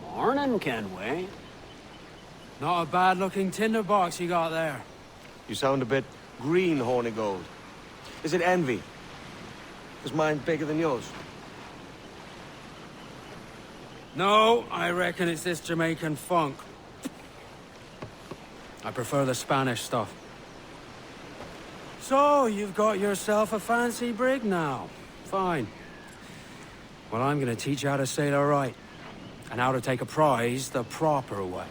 Morning, Kenway. Not a bad-looking tinderbox you got there. You sound a bit green, horny gold. Is it envy? Is mine bigger than yours? No, I reckon it's this Jamaican funk. I prefer the Spanish stuff. So, you've got yourself a fancy brig now. Fine. Well, I'm gonna teach you how to sail her right. And how to take a prize the proper way.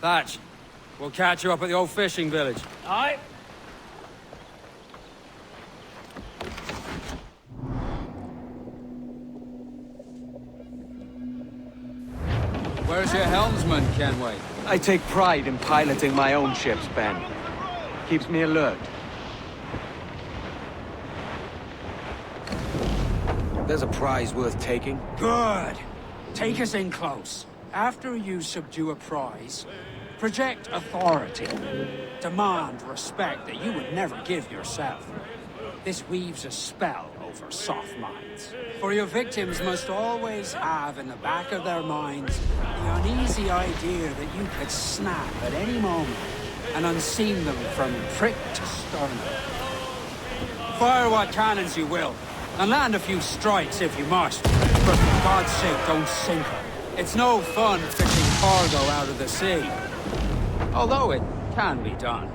Thatch, we'll catch you up at the old fishing village. Aye. Where's your helmsman, Kenway? I take pride in piloting my own ships, Ben. Keeps me alert. There's a prize worth taking. Good. Take us in close. After you subdue a prize, project authority. Demand respect that you would never give yourself. This weaves a spell over soft minds. For your victims must always have in the back of their minds the uneasy idea that you could snap at any moment and unseam them from prick to sternum. Fire what cannons you will, and land a few strikes if you must. But for God's sake, don't sink her. It's no fun fishing cargo out of the sea. Although it can be done.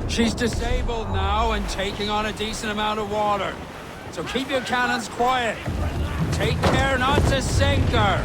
She's disabled now and taking on a decent amount of water. So keep your cannons quiet. Take care not to sink her.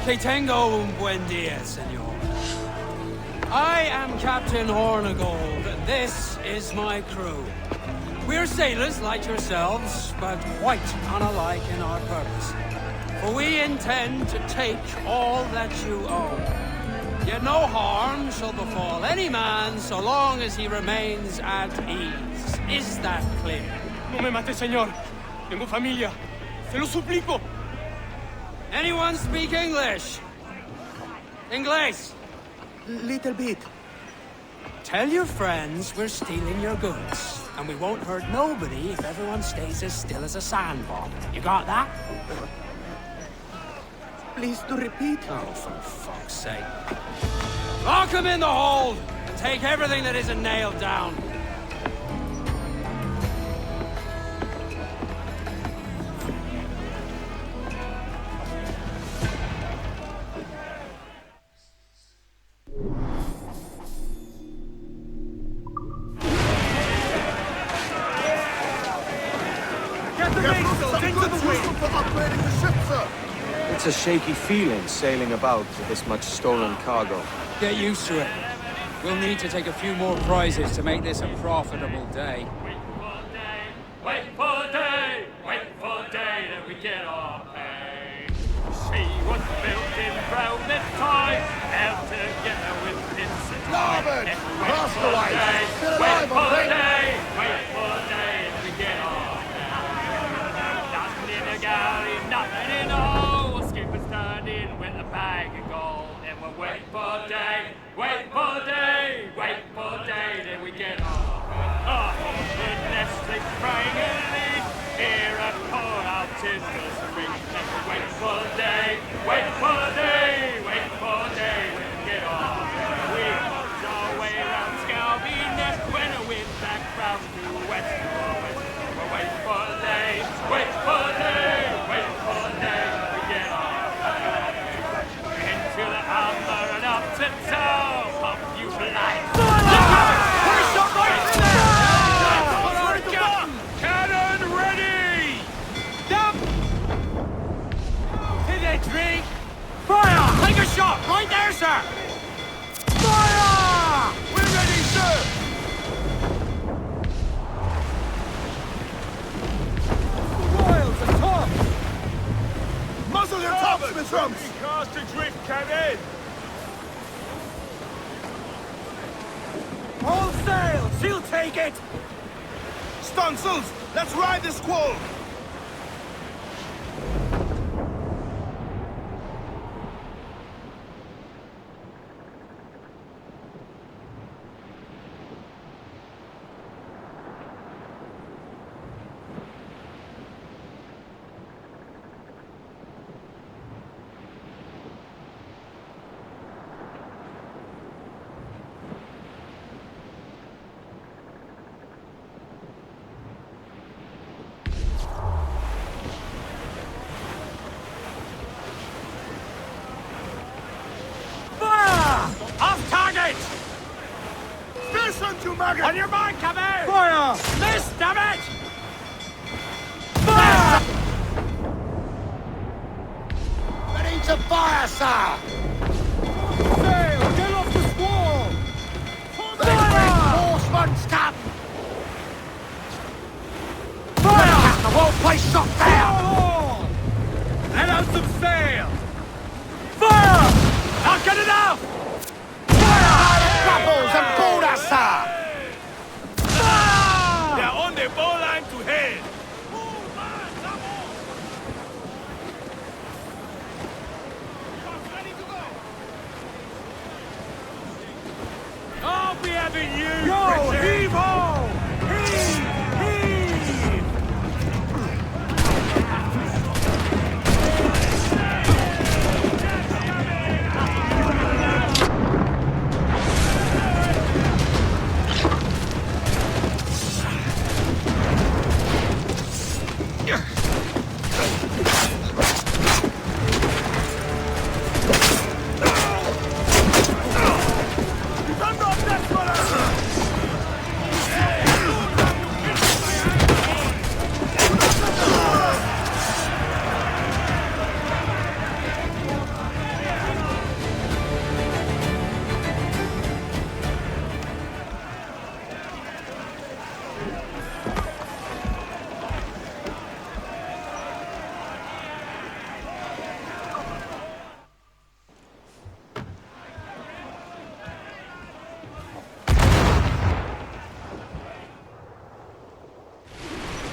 Que tengo un buen día, senor. I am Captain Hornigold, and this is my crew. We're sailors like yourselves, but quite unalike in our purpose. For we intend to take all that you own. Yet no harm shall befall any man so long as he remains at ease. Is that clear? No me mate, señor. Tengo familia. Se lo suplico. Anyone speak English? English? Little bit. Tell your friends we're stealing your goods, and we won't hurt nobody if everyone stays as still as a sandbar. You got that? Please to repeat. Oh, for fuck's sake. Lock him in the hold, and take everything that isn't nailed down. It's a shaky feeling sailing about with this much stolen cargo. Get used to it. We'll need to take a few more prizes to make this a profitable day. Wait for day, that we get our pay. She was built in Rome in time, held together with pins and Larboard! Cast away! Still wait alive, for I think! day, that we get our pay. Nothing in the galley, nothing in the hole. Skipper's turned in with a bag of gold, and we'll wait for day, that we get our pay. Oh, goodness, Wait for the day, wait for the day, wait for the day we get on. Into the amber and up to top, up you blind. Cannon ready! Down! Hit that tree! Fire! Take a shot! Right there, sir! Fire! We're ready, sir! Royals and top! Muzzle your topsman drums! Cast adrift, cannon! All sail! She'll take it! Stunsails, let's ride this squall! Off target! Listen to maggot! On your mark, come out! Fire! Miss, damn it! Fire! Ready to fire, sir! Sail! Get off the squall! Horseman's come! Fire! The whole place shot down! Down! Let out some sail! Fire! Not good enough! Bubbles and border, sir! They're on the ball line to head! I'll be having you! Go! Richard. Heave ho! Heave! Heave!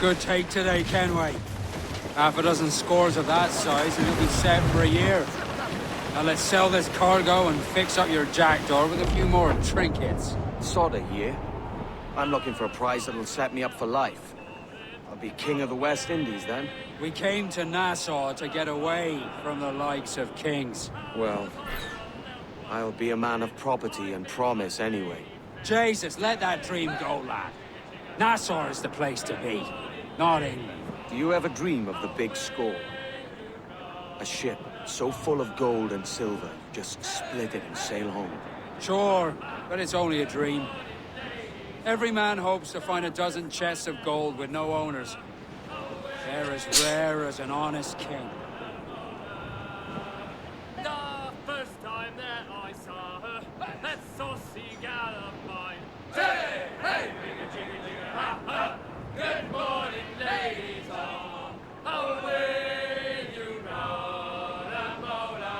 Good take today, Kenway. Half a dozen scores of that size and you'll be set for a year. Now let's sell this cargo and fix up your jackdaw with a few more trinkets. Sort of, yeah. I'm looking for a prize that'll set me up for life. I'll be king of the West Indies then. We came to Nassau to get away from the likes of kings. Well, I'll be a man of property and promise anyway. Jesus, let that dream go, lad. Nassau is the place to be, not England. Do you ever dream of the big score? A ship so full of gold and silver, just split it and sail home. Sure, but it's only a dream. Every man hopes to find a dozen chests of gold with no owners. They're as rare as an honest king. The first time that I saw her, that saucy gal of mine. Say, hey, jigga, jigga, jigga, ha, ha. Good morning, ladies all. Away you roll a mola.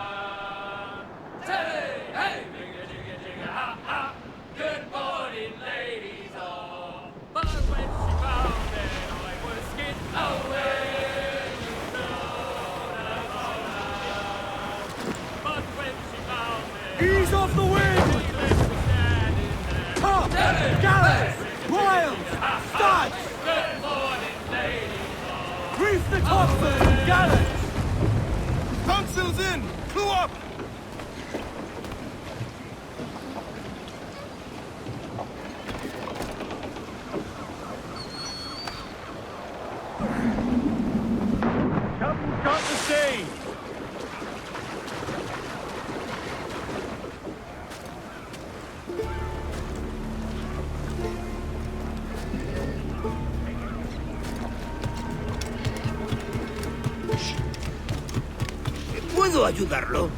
Say, hey, jigga, jigga, jigga, ha, ha. Good morning, ladies all. But when she found that I was skin away, you roll a mola. But when she found that Ease off the wind! she left me standing there. Top! Gallows! Royals! Studs! Good morning, ladies all. Reef the topsails! Gallows! Topsails in! Clue up! ¿Puedo ayudarlo?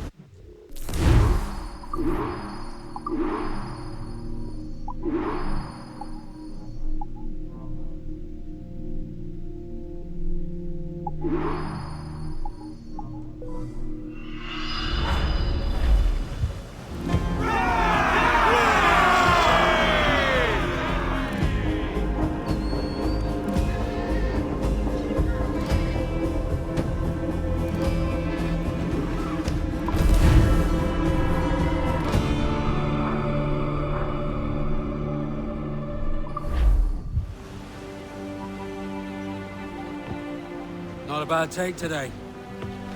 Not a bad take today.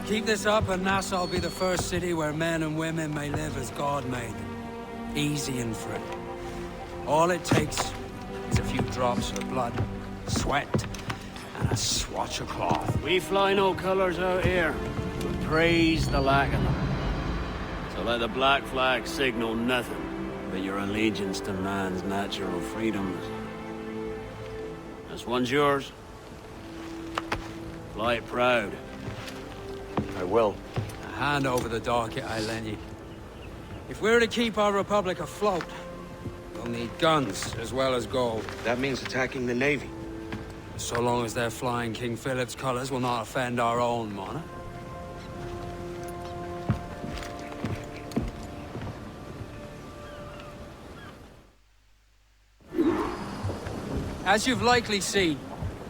Keep this up and Nassau will be the first city where men and women may live as God made them. Easy and free. All it takes is a few drops of blood, sweat, and a swatch of cloth. We fly no colors out here, but praise the lack of them. So let the black flag signal nothing but your allegiance to man's natural freedoms. This one's yours. Fly it proud. I will. Hand over the docket I lend you. If we're to keep our republic afloat, we'll need guns as well as gold. That means attacking the Navy. So long as they're flying King Philip's colors will not offend our own monarch. As you've likely seen,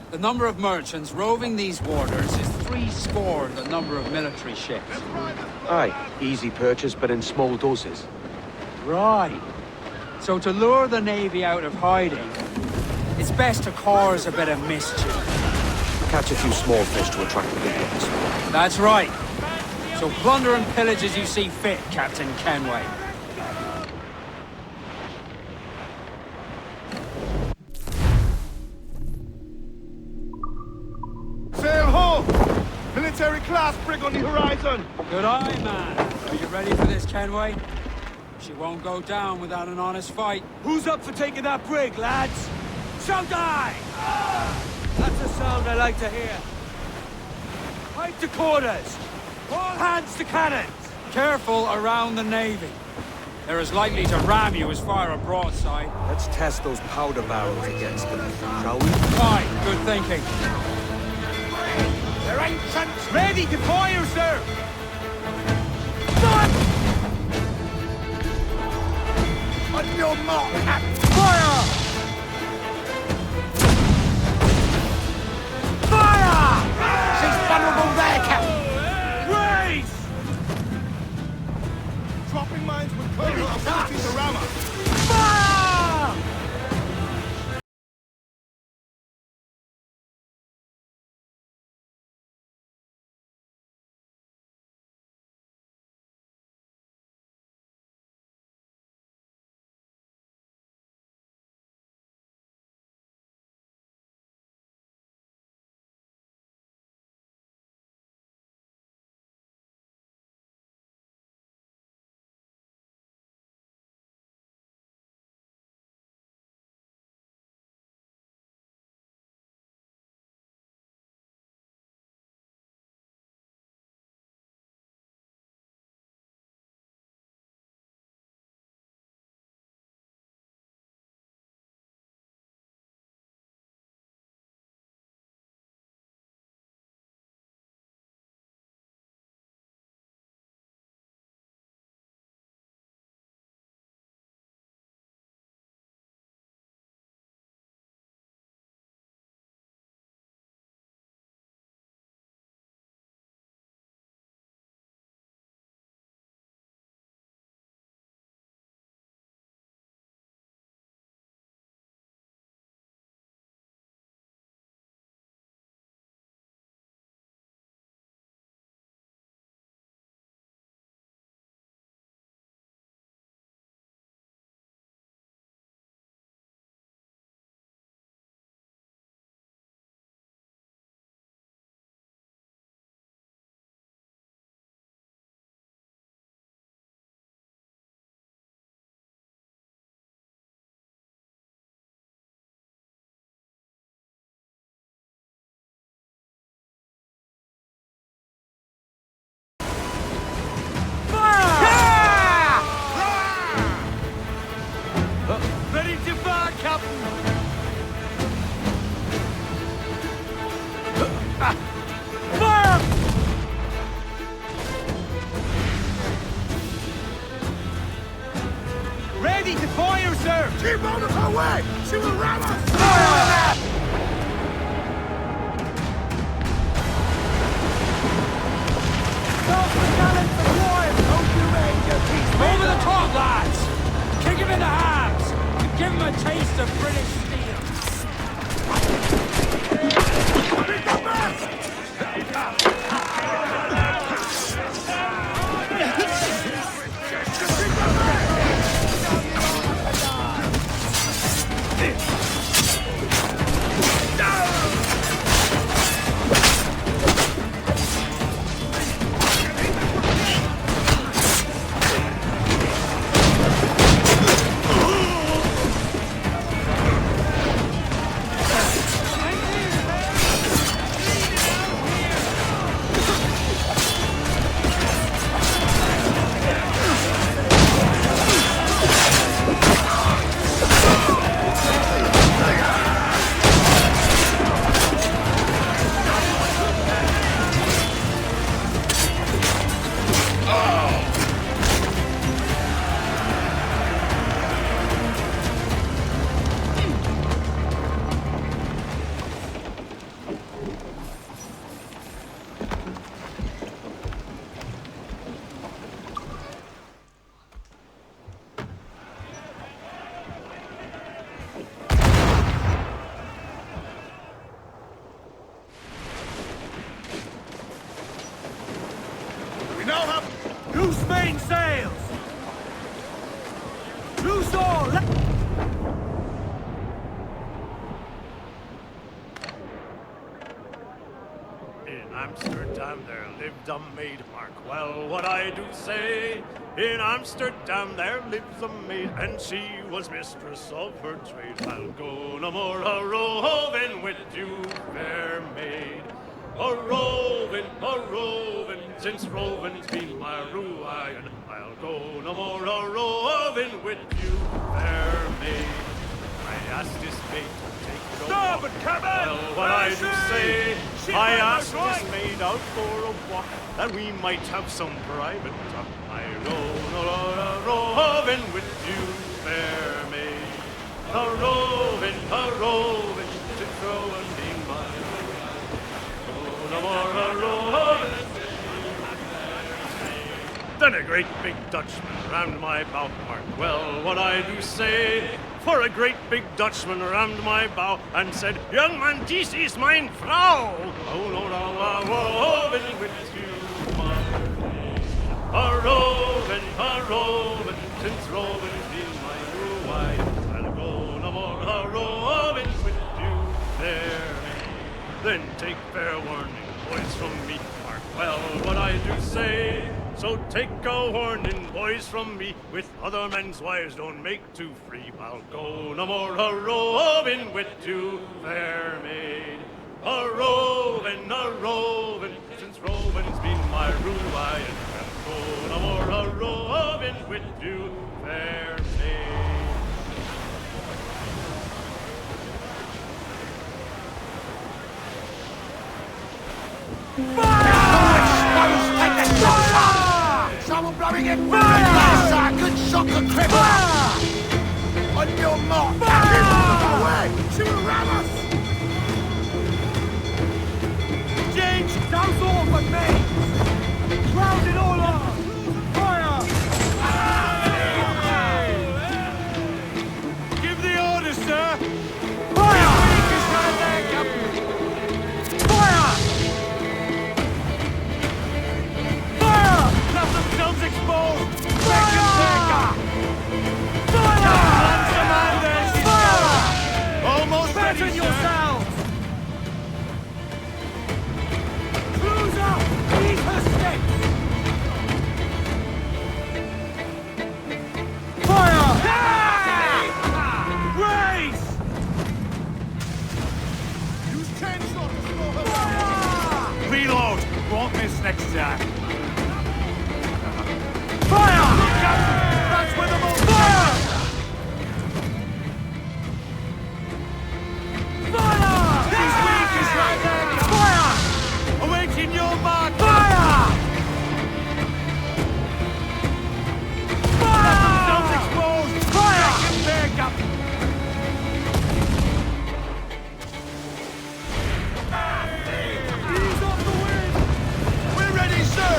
the number of merchants roving these waters is 70 the number of military ships. Aye, easy purchase, but in small doses. Right. So to lure the Navy out of hiding, it's best to cause a bit of mischief. Catch a few small fish to attract the big ones. That's right. So plunder and pillage as you see fit, Captain Kenway. Sail ho! Military class brig on the horizon! Good eye, man. Are you ready for this, Kenway? She won't go down without an honest fight. Who's up for taking that brig, lads? So die! That's a sound I like to hear. Pipe to quarters! All hands to cannons! Careful around the Navy. They're as likely to ram you as fire a broadside. Let's test those powder barrels against them, shall we? Fine, good thinking. They're ancients ready to fire, sir! On your mark, and fire! Fire! She's vulnerable there, Captain! Raise! Dropping mines with Colonel ability to ram us. Amsterdam there lived a maid, mark well what I do say. In Amsterdam there lives a maid, and she was mistress of her trade. I'll go no more a-roving with you, fair maid. A-roving, since roving's been my ruin. I'll go no more a-roving with you, fair maid. I asked this maid to take no Starboard, cabin! Well, what I do say, I asked this maid out for a walk, that we might have some private talk. I roving with you, fair maid. A-roving, since roving being my ruin. No more a-roving. Then a great big Dutchman rammed my bow, mark well what I do say. For a great big Dutchman rammed my bow and said, "Young man, this is mine Frau." Oh no, a-roving with you, my a-roving, since roving's been my ruin. I'll go no more a-roving with you there. Then take fair warning, boys, from me, mark well what I do say. So take a warning, boys, from me, with other men's wives don't make too free. I'll go no more a-roving with you, fair maid. A-roving, since roving's been my ruin. I'll go no more a-roving with you, fair maid. Someone blowing in fire! That's a good shot to cripple! On your mark! Fire! Away! She will ram us! James, douse all but me! Round it all up! Fire! Give the order, sir! Fire! Fire! Let themselves exposed! Fire! Fire! Commanders! Fire! Almost ready, yourselves! Cruiser! Eat her sticks! Fire! Raise! Use chainsaw to slow her down! Reload! Won't miss next time. Fire! That's where the most fire! Fire! He's weak, he's right there! Fire! Awaiting your mark! Fire! Fire! Themselves exposed! Fire! Make him back up! Ease off the wind! We're ready, sir!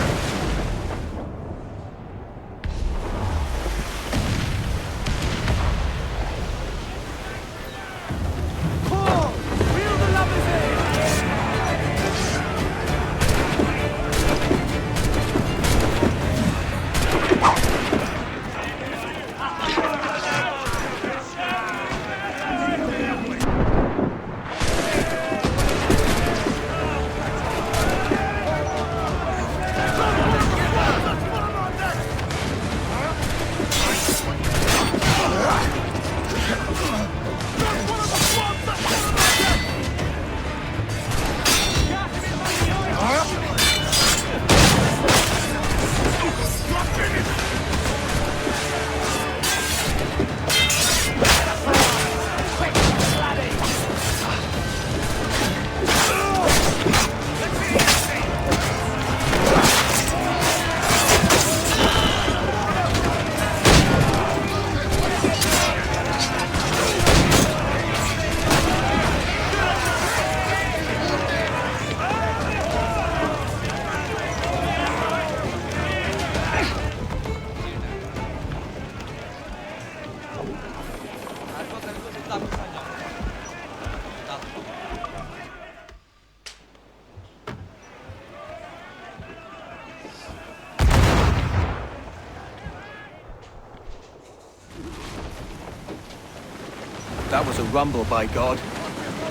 That was a rumble, by God.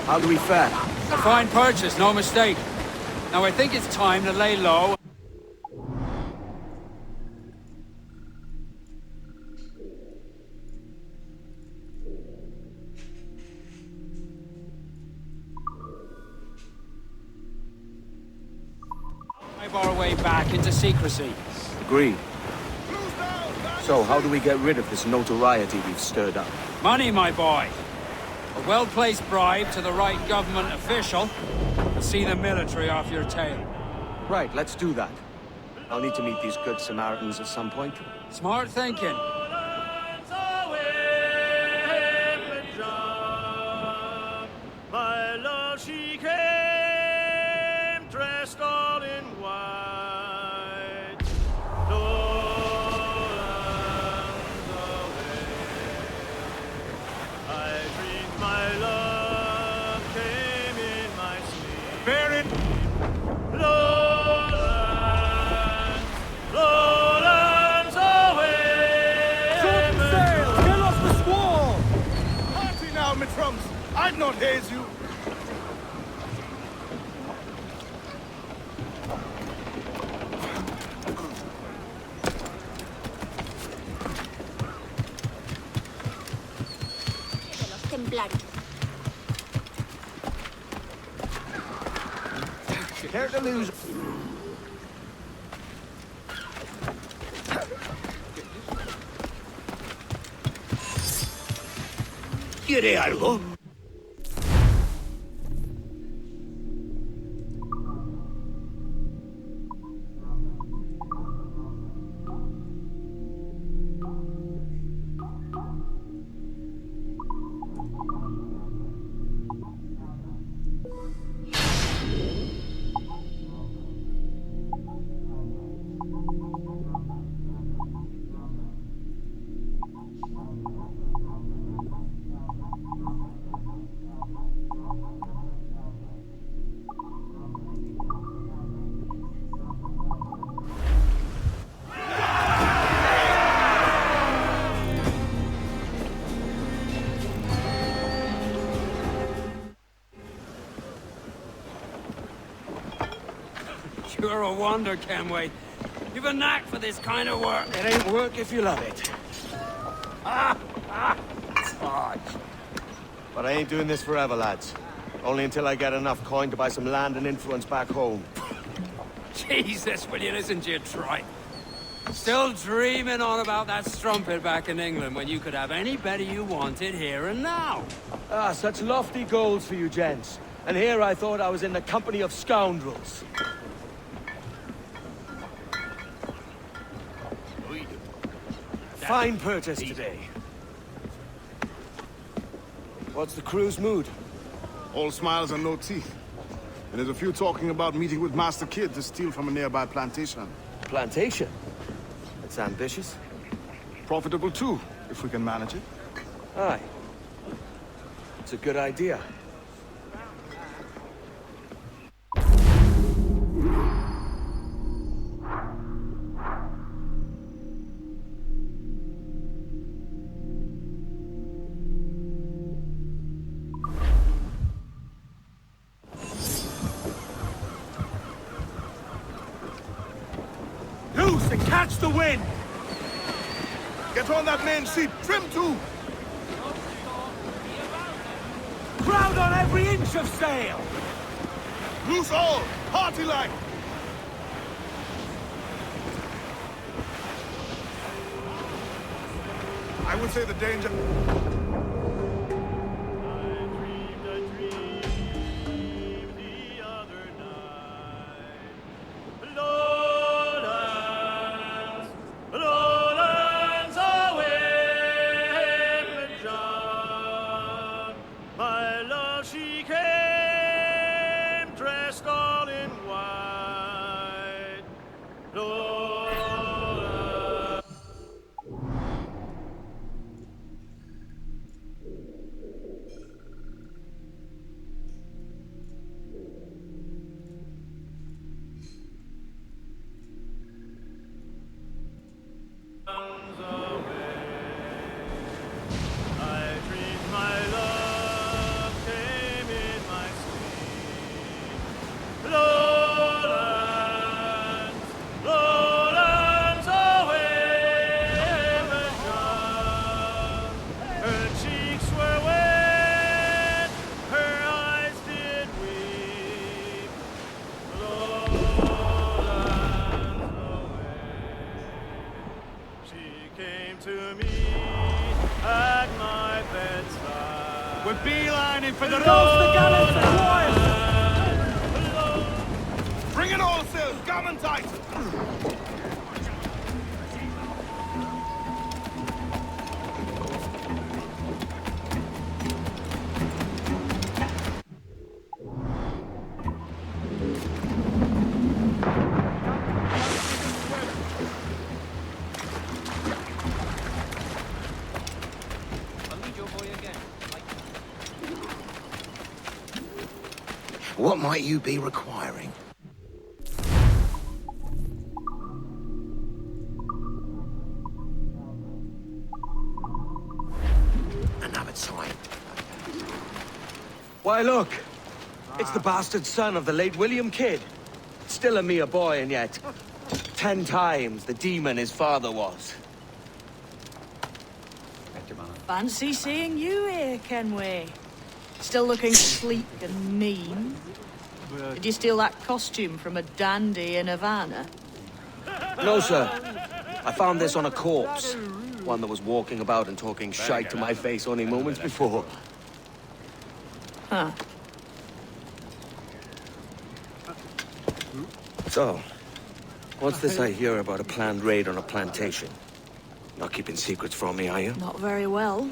How do we fare? A fine purchase, no mistake. Now I think it's time to lay low. Our way back into secrecy. Agreed. So, how do we get rid of this notoriety we've stirred up? Money, my boy. A well-placed bribe to the right government official will see the military off your tail. Right, let's do that. I'll need to meet these good Samaritans at some point. Smart thinking. My love, she came dressed all in white. Lowlands away. I dreamed my love came in my sleep. Bear it! Lowlands, lowlands away. Shorten sails! Get off the squall! Party now, my trumps! I'd not haze you! De los templarios. Care to lose? ¿Quiere algo? You're a wonder, Kenway. You've a knack for this kind of work. It ain't work if you love it. But I ain't doing this forever, lads. Only until I get enough coin to buy some land and influence back home. Jesus, will you listen to your tripe? Still dreaming on about that strumpet back in England when you could have any better you wanted here and now. Ah, such lofty goals for you gents. And here I thought I was in the company of scoundrels. Fine purchase today. What's the crew's mood? All smiles and no teeth. And there's a few talking about meeting with Master Kid to steal from a nearby plantation. Plantation? That's ambitious. Profitable too, if we can manage it. Aye. It's a good idea. Loose and catch the wind! Get on that main sheet, trim to! Crowd on every inch of sail! Loose all! Party like! I would say the danger... I dreamed the other night. Lowlands, lowlands away, John. My love, she came dressed all in white. Lowlands. beelining for the Close the gallants and wires! Bring it all sails, gammon tight! What might you be requiring? Another time. Why, look! It's the bastard son of the late William Kidd. Still a mere boy, and yet 10 times the demon his father was. Fancy seeing you here, Kenway. Still looking sleek and mean. Did you steal that costume from a dandy in Havana? No, sir. I found this on a corpse. One that was walking about and talking shite to my face only moments before. Huh. So, what's this I hear about a planned raid on a plantation? Not keeping secrets from me, are you? Not very well.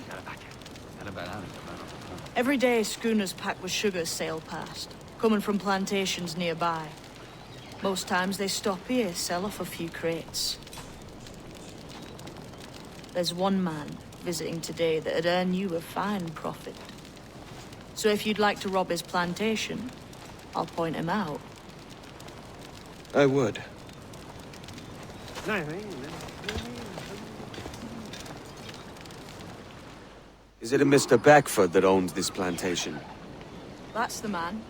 Every day, schooners packed with sugar sail past, coming from plantations nearby. Most times they stop here, sell off a few crates. There's one man visiting today that'd earn you a fine profit. So if you'd like to rob his plantation, I'll point him out. I would. Is it a Mr. Beckford that owns this plantation? That's the man.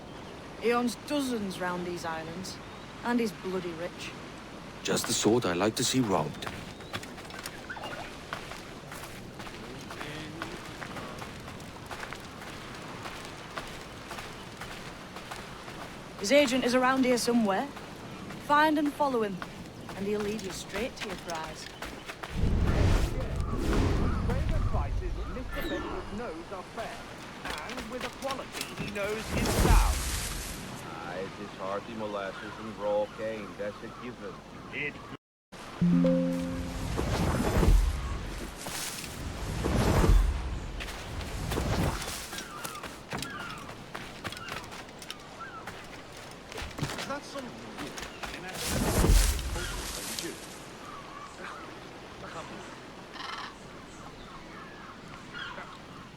He owns dozens round these islands, and he's bloody rich. Just the sort I like to see robbed. His agent is around here somewhere. Find and follow him, and he'll lead you straight to your prize. Prices Mr. Bedford knows are fair, and with a quality he knows is sound. It is hearty molasses and raw cane, that's a given. It That's some...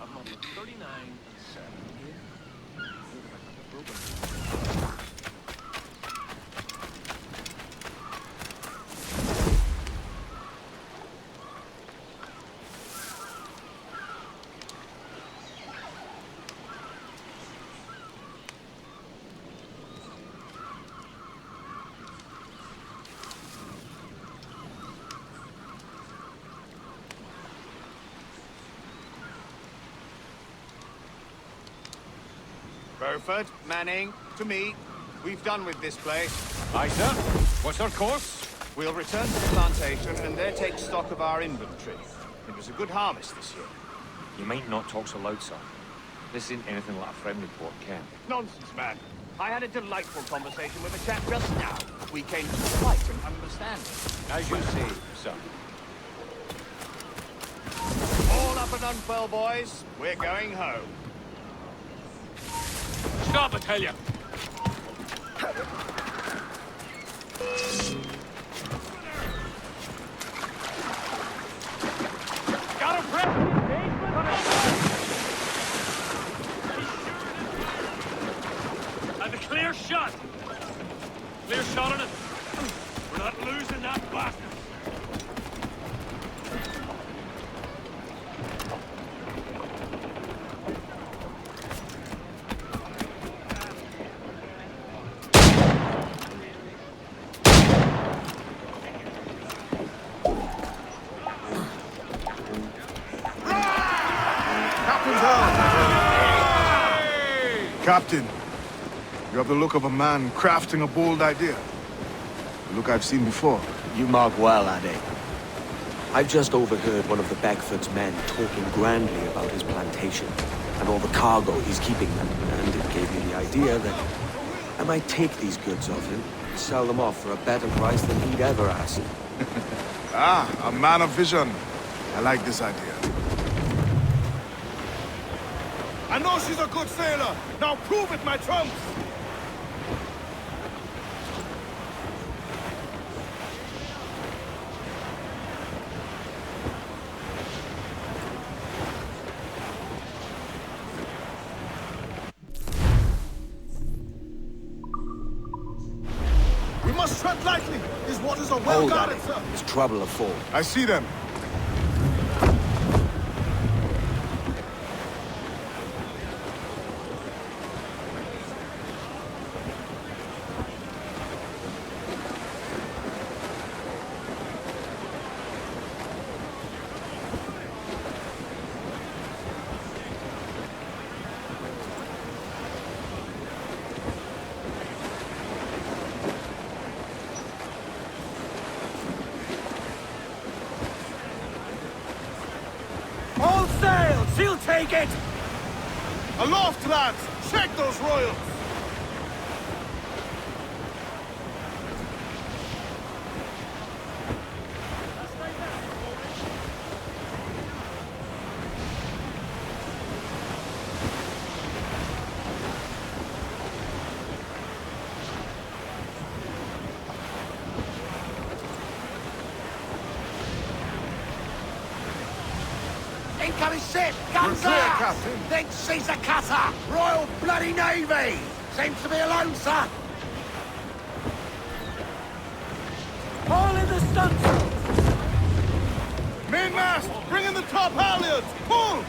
I'm on the 39 and 7 here. Burford, Manning, to me. We've done with this place. Aye, sir. What's our course? We'll return to the plantation and there take stock of our inventory. It was a good harvest this year. You might not talk so loud, sir. This isn't anything like a friendly port, Ken. Nonsense, man. I had a delightful conversation with a chap just now. We came to fight and understand. As you say, sir. All up and unfurl, boys. We're going home. Stop, I tell you! Got a press engagement! And a clear shot! Clear shot on it! We're not losing that bastard! Captain, you have the look of a man crafting a bold idea. The look I've seen before. You mark well, Addy. I've just overheard one of the Beckford's men talking grandly about his plantation. and all the cargo he's keeping them, and it gave me the idea that I might take these goods off him and sell them off for a better price than he'd ever ask. Ah, a man of vision. I like this idea. I know she's a good sailor. Now prove it, my trumps! We must tread lightly. These waters are well guarded, sir. There's trouble afoot. I see them. All sails! He'll take it! Aloft, lads! Check those royals! Incoming ship! Guns We're clear, out! Captain. Think she's a cutter! Royal Bloody Navy! Seems to be alone, sir! All in the stunsail! Mainmast! Bring in the top halyards! Pull!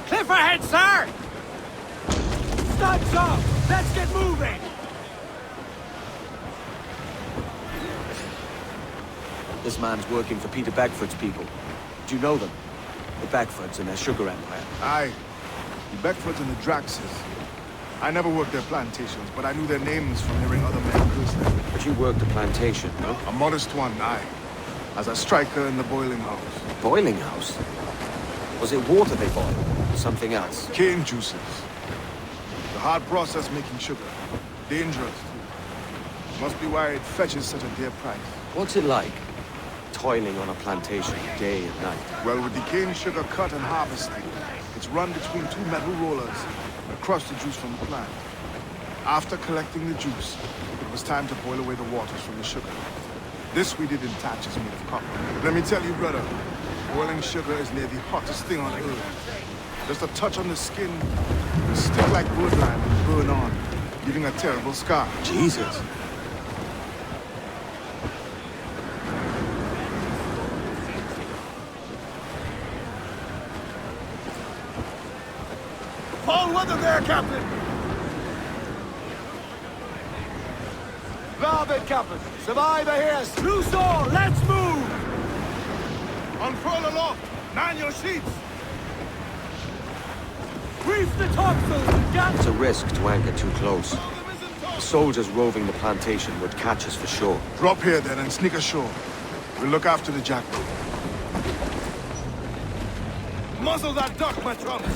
Cliff ahead, sir! Studs up! Let's get moving! This man's working for Peter Beckford's people. Do you know them? The Beckfords and their sugar empire. Aye. The Beckfords and the Draxes. I never worked their plantations, but I knew their names from hearing other men curse them. But you worked a plantation, no? A modest one, aye. As a striker in the boiling house. Boiling house? Was it water they boiled? Or something else? Cane juices. The hard process making sugar. Dangerous, too. Must be why it fetches such a dear price. What's it like? Toiling on a plantation day and night. Well, with the cane sugar cut and harvested, it's run between two metal rollers and crush the juice from the plant. After collecting the juice, it was time to boil away the waters from the sugar. This we did in thatches made of copper. Let me tell you, brother, boiling sugar is near the hottest thing on earth. Just a touch on the skin, will stick like woodland and burn on, leaving a terrible scar. Jesus. Foul weather there, Captain! Larboard, Captain! Survivor here! Loose all! Let's move! Unfurl aloft! Man your sheets! Reef the topsails and guns! It's a risk to anchor too close. The soldiers roving the plantation would catch us for sure. Drop here then and sneak ashore. We'll look after the jackboot. Muzzle that duck, my trumps!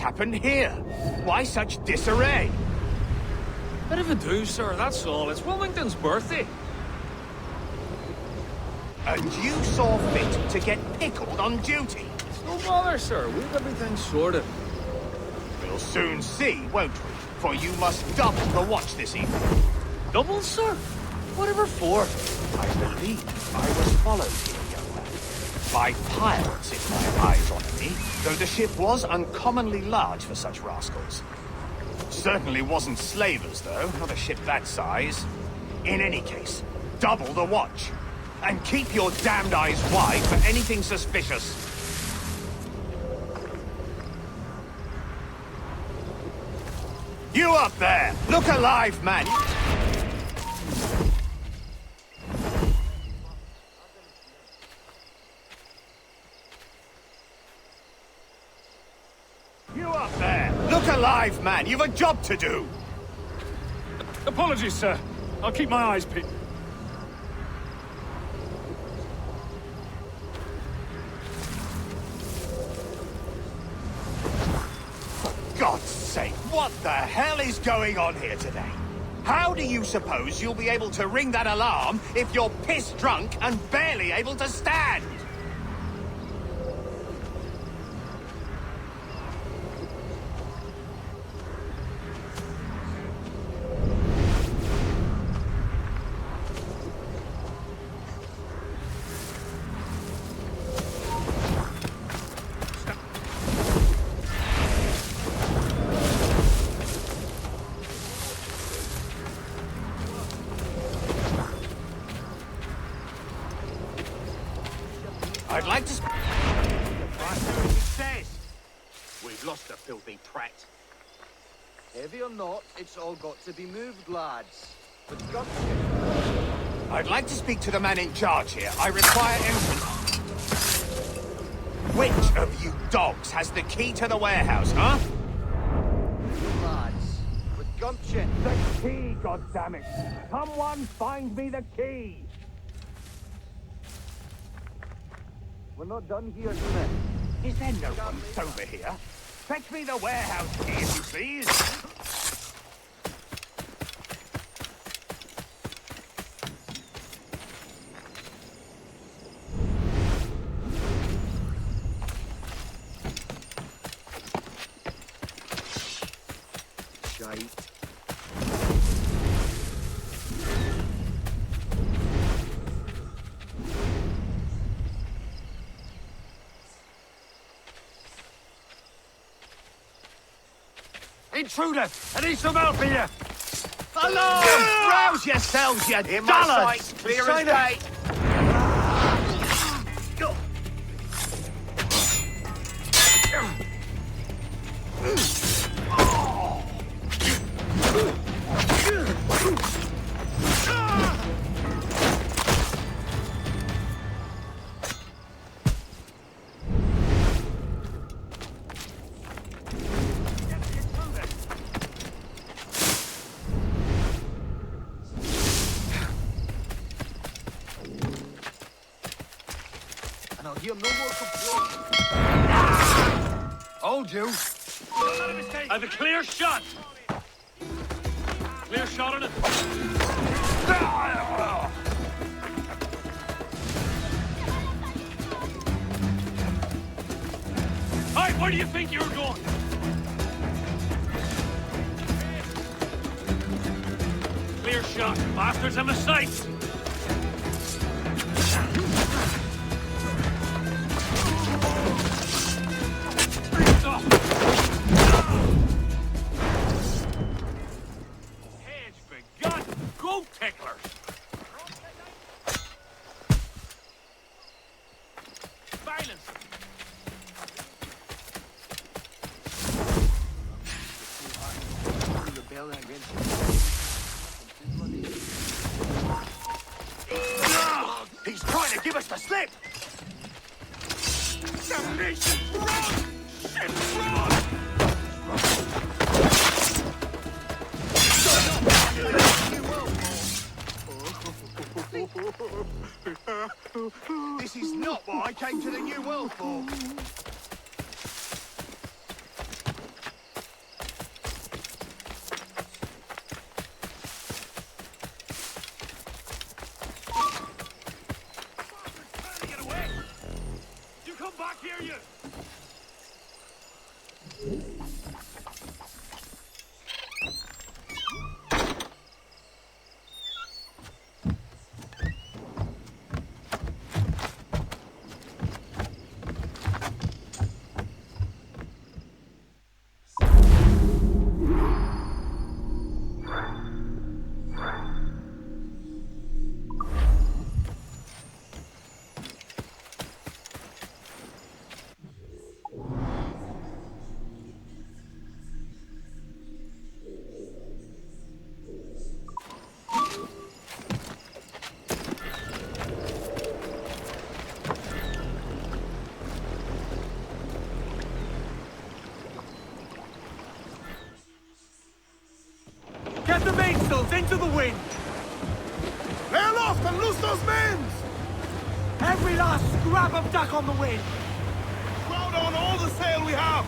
happened here? Why such disarray? Bit of a do, sir, that's all. It's Wilmington's birthday. And you saw fit to get pickled on duty? No bother, sir. We've everything sorted. We'll soon see, won't we? For you must double the watch this evening. Double, sir? Whatever for? I believe I was followed here, young man. By pirates, if my eyes honour me, though the ship was uncommonly large for such rascals. Certainly wasn't slavers, though, not a ship that size. In any case, double the watch. And keep your damned eyes wide for anything suspicious. You up there! Look alive, man! You up there! Look alive, man! You've a job to do! Apologies, sir. I'll keep my eyes peeled. God's sake, what the hell is going on here today? How do you suppose you'll be able to ring that alarm if you're pissed drunk and barely able to stand? I'd like to... Success! We've lost the filthy prat. Heavy or not, it's all got to be moved, lads. But gun... I'd like to speak to the man in charge here. I require entrance. Which of you dogs has the key to the warehouse, huh? Lads, with gumption. The key, goddammit! Someone find me the key! We're not done here, Smith. Is there no one over here? Fetch me the warehouse key, if you please. Shite. Intruder! I need some help here! Alarm! Rouse yourselves, you In my dullards! sight, clear as day. And I'll hear no more complaints. Hold you! I have a clear shot! Clear shot on it. Hey, where do you think you're going? Clear shot. Bastards have a sight. Hedge begun. Go ticklers. Silence. He's trying to give us the slip! Damnation! Run! Shit, run! This is not what I came to the New World for. the mainsails into the wind! Lay aloft and loose those mains! Every last scrap of duck on the wind! Crowd on all the sail we have!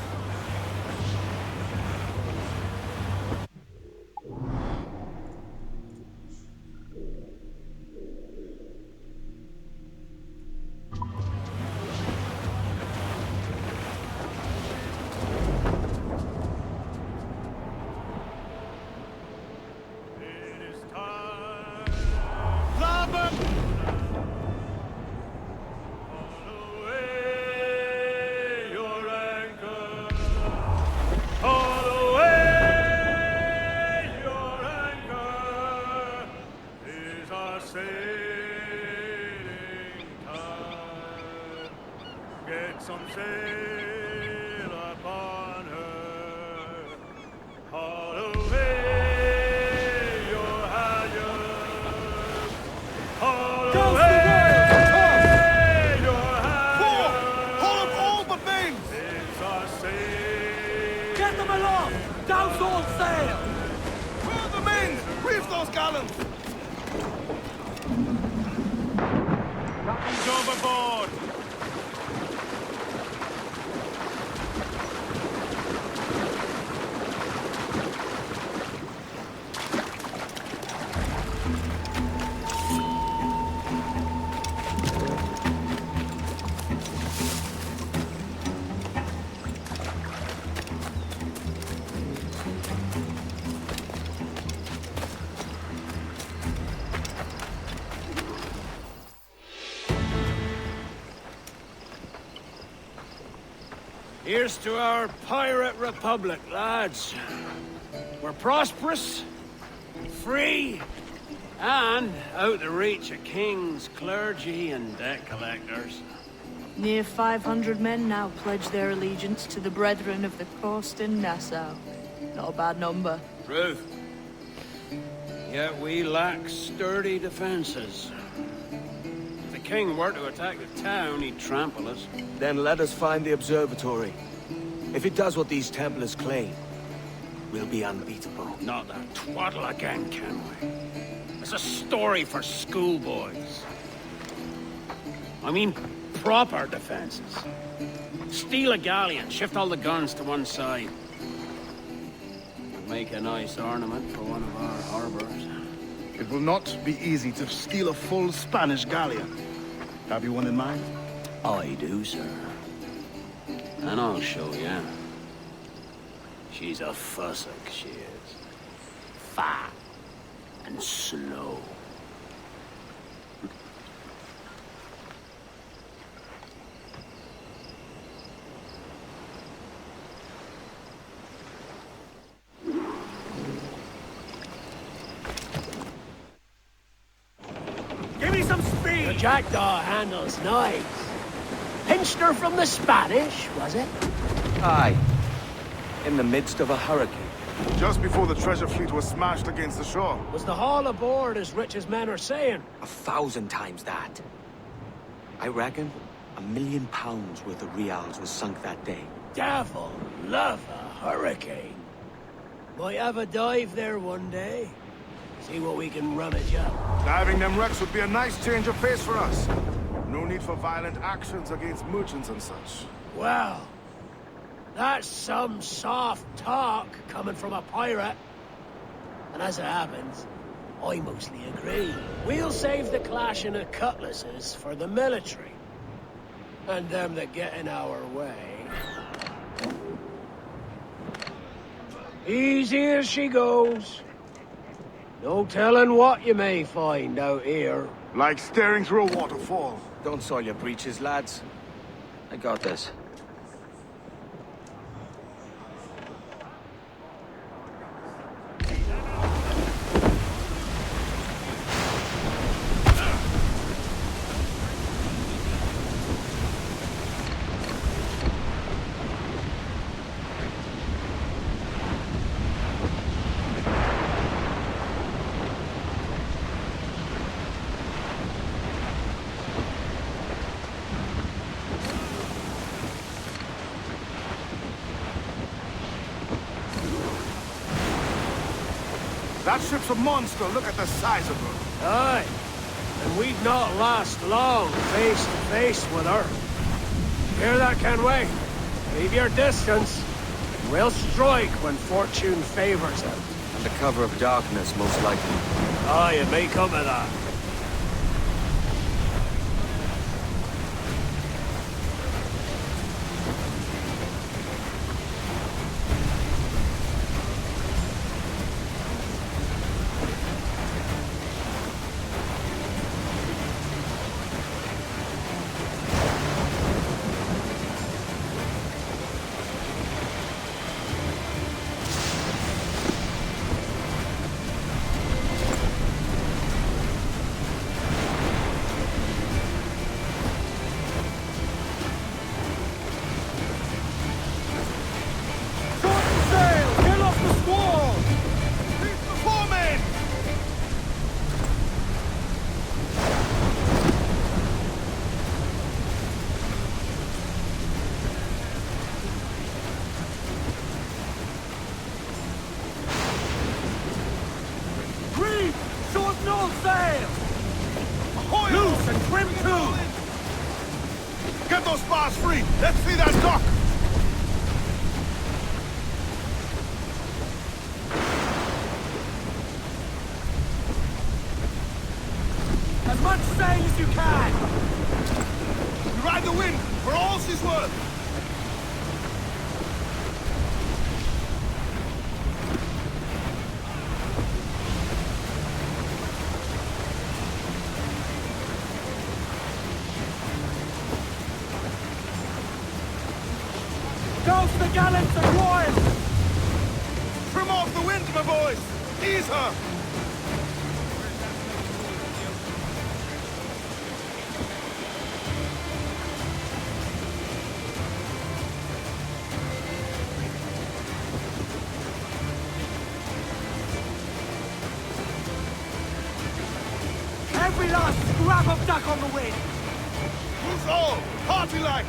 Some sail upon her. Haul away your halyards. Haul away your halyards. Haul up all but mains! It's our sail. Get them aloft! Douse all sail! Furl the mains! Reef those gallants! Nothing's overboard! Here's to our pirate republic, lads. We're prosperous, free, and out the reach of kings, clergy, and debt collectors. Near 500 men now pledge their allegiance to the Brethren of the Coast in Nassau. Not a bad number. Truth. Yet we lack sturdy defenses. If the king were to attack the town, he'd trample us. Then let us find the observatory. If it does what these Templars claim, we'll be unbeatable. Not that twaddle again, Kenway. It's a story for schoolboys. I mean, proper defenses. Steal a galleon, shift all the guns to one side. Make a nice ornament for one of our harbors. It will not be easy to steal a full Spanish galleon. Have you one in mind? I do, sir. And I'll show you. She's a fussock, she is. Fat and slow. Give me some speed! The jackdaw handles nice. Pinched her from the Spanish, was it? Aye. In the midst of a hurricane. Just before the treasure fleet was smashed against the shore. Was the haul aboard as rich as men are saying? 1,000 times that. I reckon £1 million worth of reals was sunk that day. Devil love a hurricane. Might have a dive there one day. See what we can rummage up. Diving them wrecks would be a nice change of pace for us. No need for violent actions against merchants and such. Well, that's some soft talk coming from a pirate. And as it happens, I mostly agree. We'll save the clashing of cutlasses for the military. And them that get in our way. Easy as she goes. No telling what you may find out here. Like staring through a waterfall. Don't soil your breeches, lads. I got this. That ship's a monster. Look at the size of her. Aye. And we'd not last long face to face with her. Hear that, Kenway? Keep your distance. We'll strike when fortune favors it. Under cover of darkness, most likely. Aye, it may come to that. Loose and trim too! Get those spars free! Let's see that dock! As much sail as you can! We ride the wind for all she's worth! Go for the gallants and royals! Trim off the wind, my boys! Ease her! Every last scrap of duck on the wind! Who's all? Party like!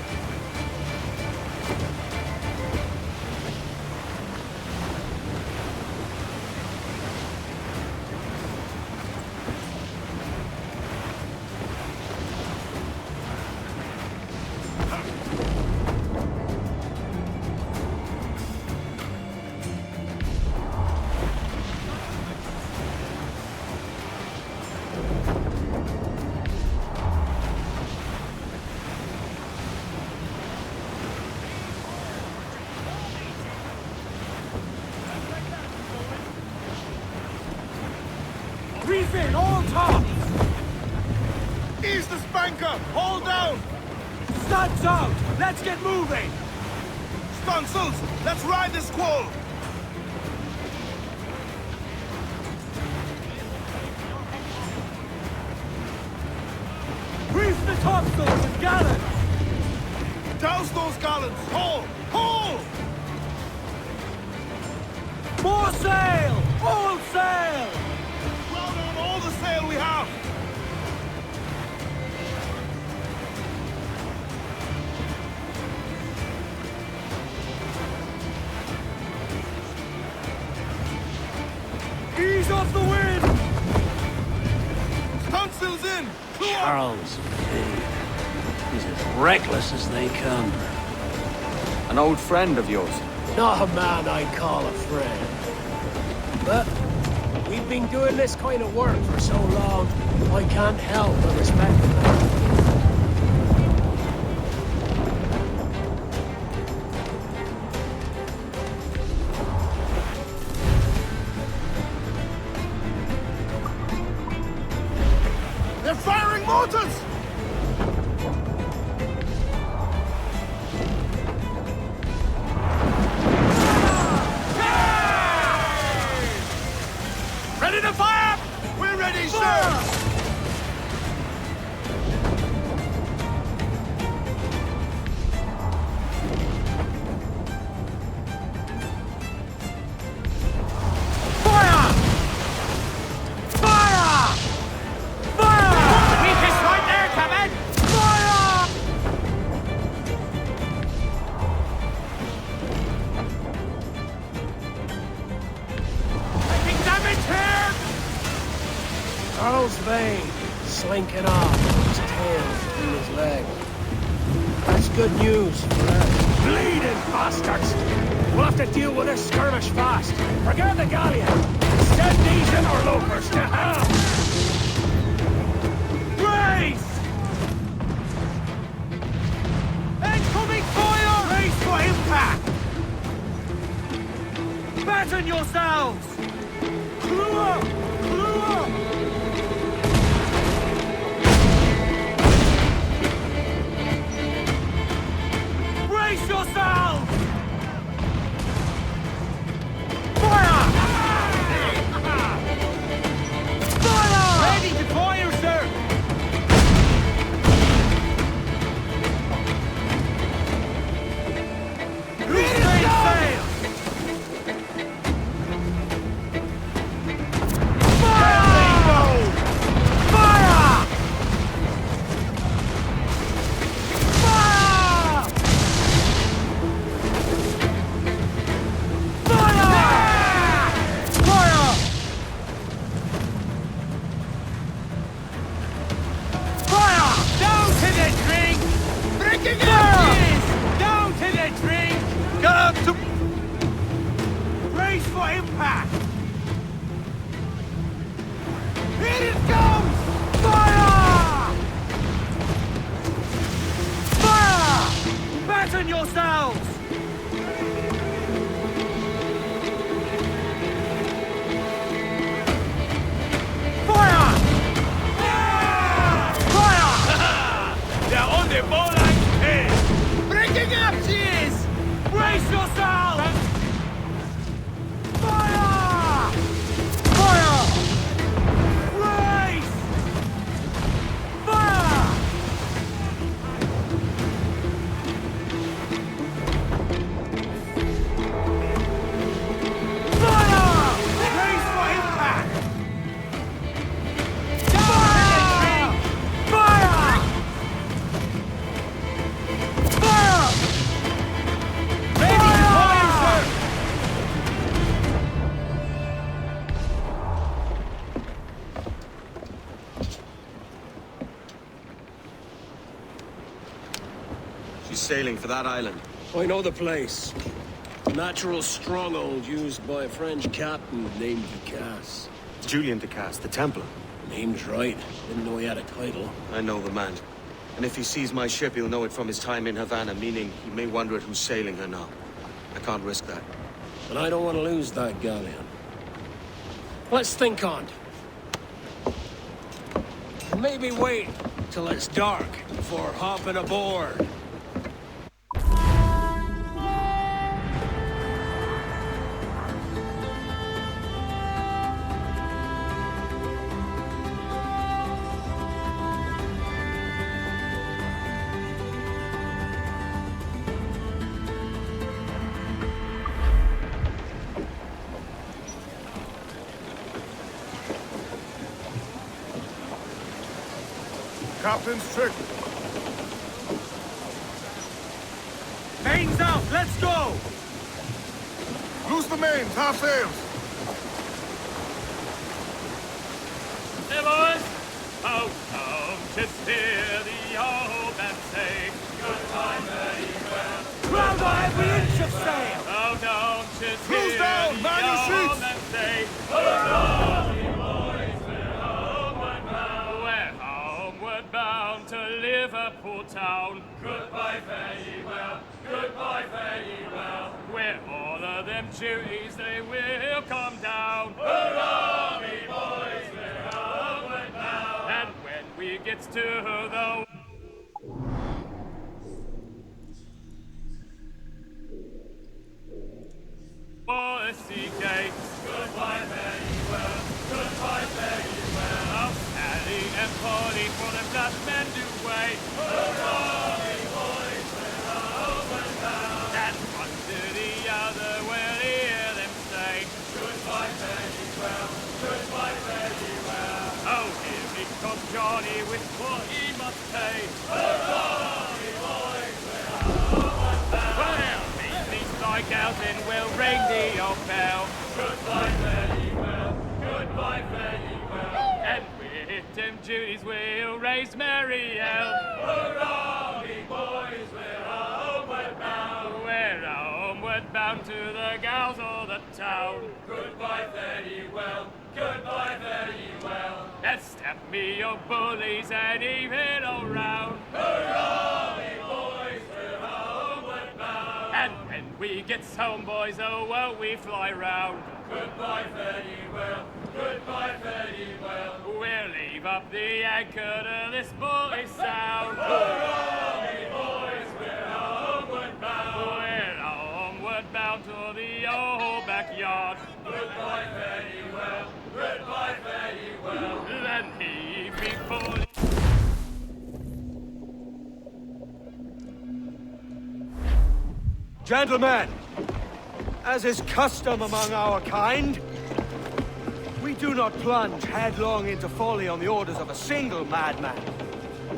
Reef in, all tops! Ease the spanker! Hold down! Studs out! Let's get moving! Stunsails! Let's ride this squall! Reef the topsails and gallants! Douse those gallants! Haul! Haul! More sail! All sail! Crowd on all the sail we have! Ease off the wind! Stunsails in! Clew up! Charles Vane. He's as reckless as they come. An old friend of yours? Not a man I'd call a friend. But we've been doing this kind of work for so long, I can't help but respect him. They're firing mortars! Ready to fire? We're ready, sir! Weakest right there, Earl's vein slinking off, his tail between his legs. That's good news for us. Bleeding bastards! We'll have to deal with this skirmish fast. Forget the galleon. Send these interlopers to hell! Brace! Incoming fire! Brace for impact! Batten yourselves! Crew up! Crew up! Brace yourselves! Fire! Fire! Ready to fire, sir! Loose sail! Yourselves! Fire! Fire! They're on the ball like hey! Breaking up, cheese! Brace yourselves! Fire! Fire! Brace! Fire! Sailing for that island. I know the place. A natural stronghold used by a French captain named Ducasse. Julian Ducasse, the Templar. Name's right. Didn't know he had a title. I know the man. And if he sees my ship, he'll know it from his time in Havana, meaning he may wonder at who's sailing her now. I can't risk that. And I don't want to lose that galleon. Let's think on it. Maybe wait till it's dark before hopping aboard. Captain's trick. Mains out, let's go! Loose the mains, half sails. Hey, boys! Oh, come, just hear the old man say, goodbye, very well. Crowd on every inch of sail! Oh, don't just Cruise hear down, the man your old seats. man say, hurrah, you boys, we're homeward bound to Liverpool town. Goodbye, fare ye well, goodbye, fare ye well. Where all of them duties they will come down. Hurrah, me boys, we're homeward bound. And when we get to the Policy gates. Goodbye, fare ye well. Goodbye, fare ye well. Oh, Sally and Polly for the Dutchmen do wait. Hurrah, me boys, we're homeward bound. And one to the other will hear them say, goodbye, fare ye well. Goodbye, fare ye well. Oh, here he comes Johnny with what he must pay. Hurrah, me boys, we're homeward bound. Well, meet these like out and we'll ring the old bell. Goodbye, fare ye well. Goodbye, fare ye well. And we raise merry hell. Hurrah, me boys, we're homeward bound. We're homeward bound to the gals of the town. Goodbye, fare ye well. Goodbye, fare ye well. Let's step me, your bullies, and heave it all round. Hurrah, me boys, we're homeward bound. And when we gets home, boys, oh, won't we fly round. Goodbye, fare ye well. Goodbye, fare ye well. We'll leave up the anchor to this bully sound. Hurrah, me boys, we're homeward bound. We're homeward bound to the old backyard. Goodbye, fare ye well. Goodbye, fare ye well. Then heave me bully. Gentlemen, as is custom among our kind, we do not plunge headlong into folly on the orders of a single madman,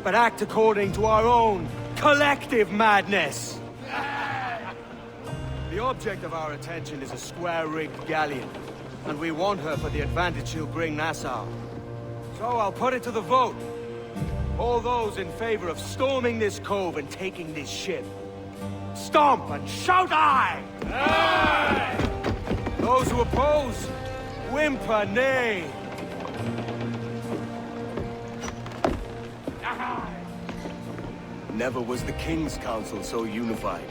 but act according to our own collective madness. The object of our attention is a square-rigged galleon, and we want her for the advantage she'll bring Nassau. So I'll put it to the vote. All those in favor of storming this cove and taking this ship, stomp and shout aye! Aye! Those who oppose, whimper nay. Never was the King's Council so unified.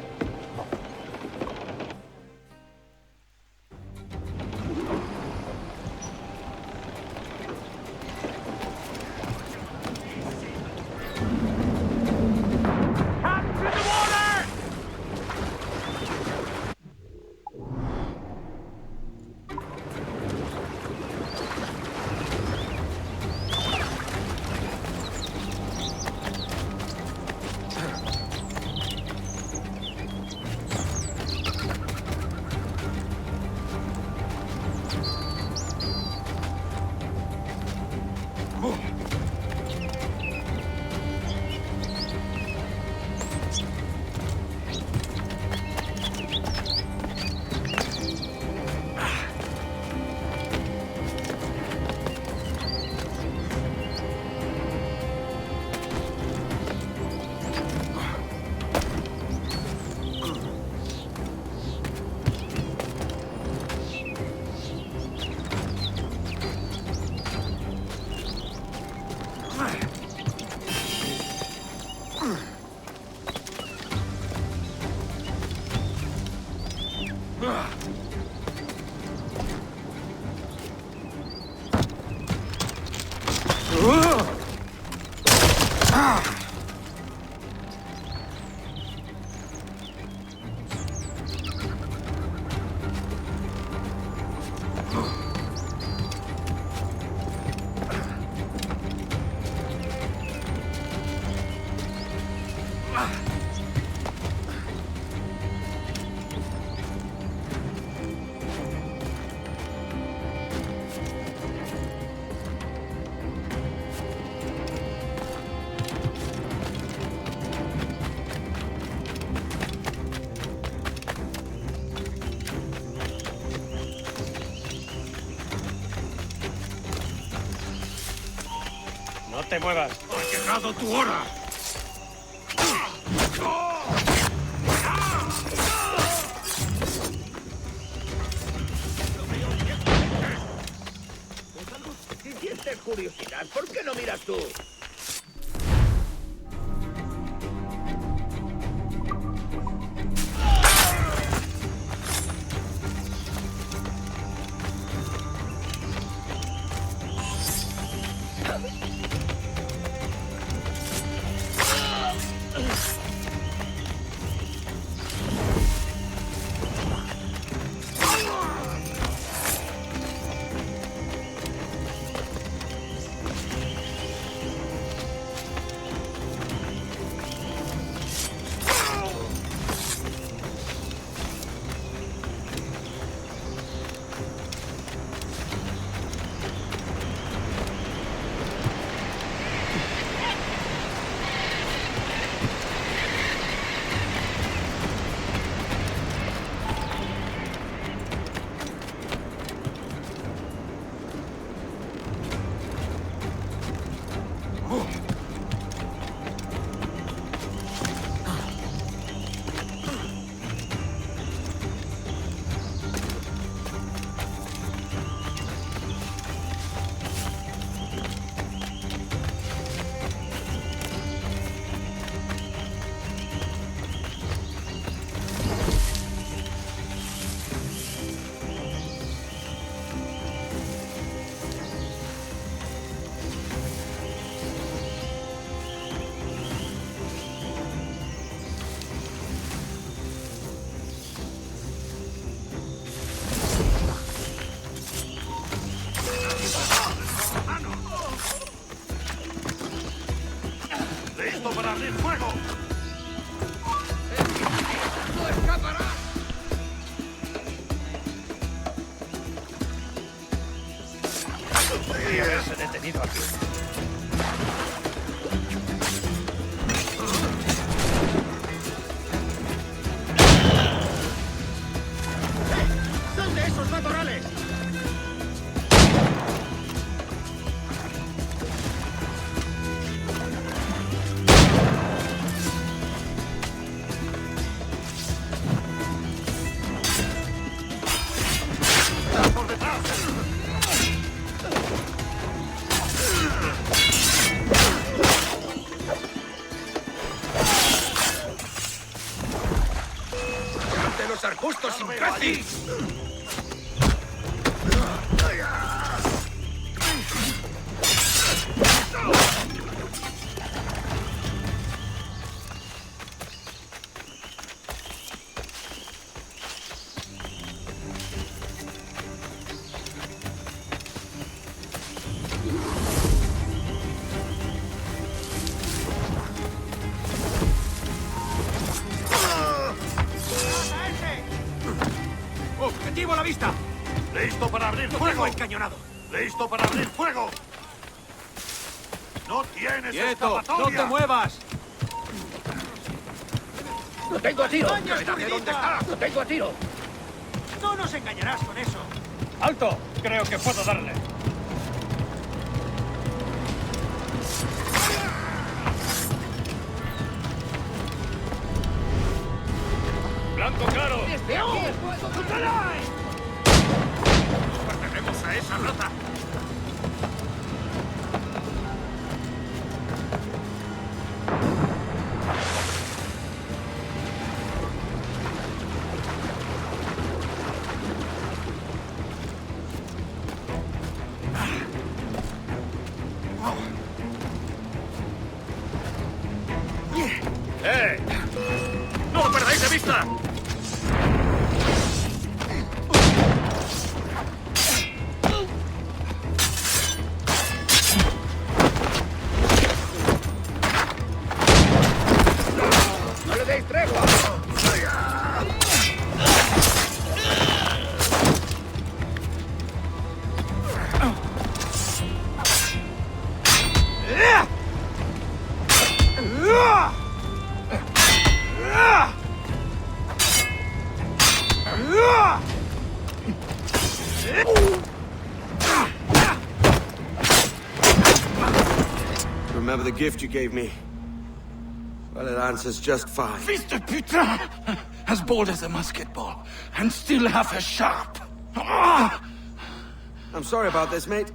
No te muevas. Ha llegado tu hora. Si sientes curiosidad, ¿por qué no miras tú? fuego! ¡No escaparás! Debería haberse detenido aquí. ¡Sal de esos matorrales! ¡Por detrás! ¡De los arbustos, imbécil! ¡Objetivo a la vista! ¡Listo para abrir ¡Fuego fuego! encañonado! ¡Listo para abrir fuego! ¡No tienes ¡Quieto! ¡No escapatoria! te muevas! ¡Lo tengo a tiro! ¡Daño, ¿Dónde está? ¡Lo tengo a tiro! ¡No nos engañarás con eso! ¡Alto! Creo que puedo darle. ¡Blanco claro! ¡Desde aquí el fuego! ¡Controlai! ¡Pertenecemos a esa rata! ¡Eh! ¡No lo perdáis de vista! ¡No le deis tregua! Remember the gift you gave me? Well, it answers just fine. Fils de putain! As bold as a musket ball, and still half as sharp. Ah! I'm sorry about this, mate.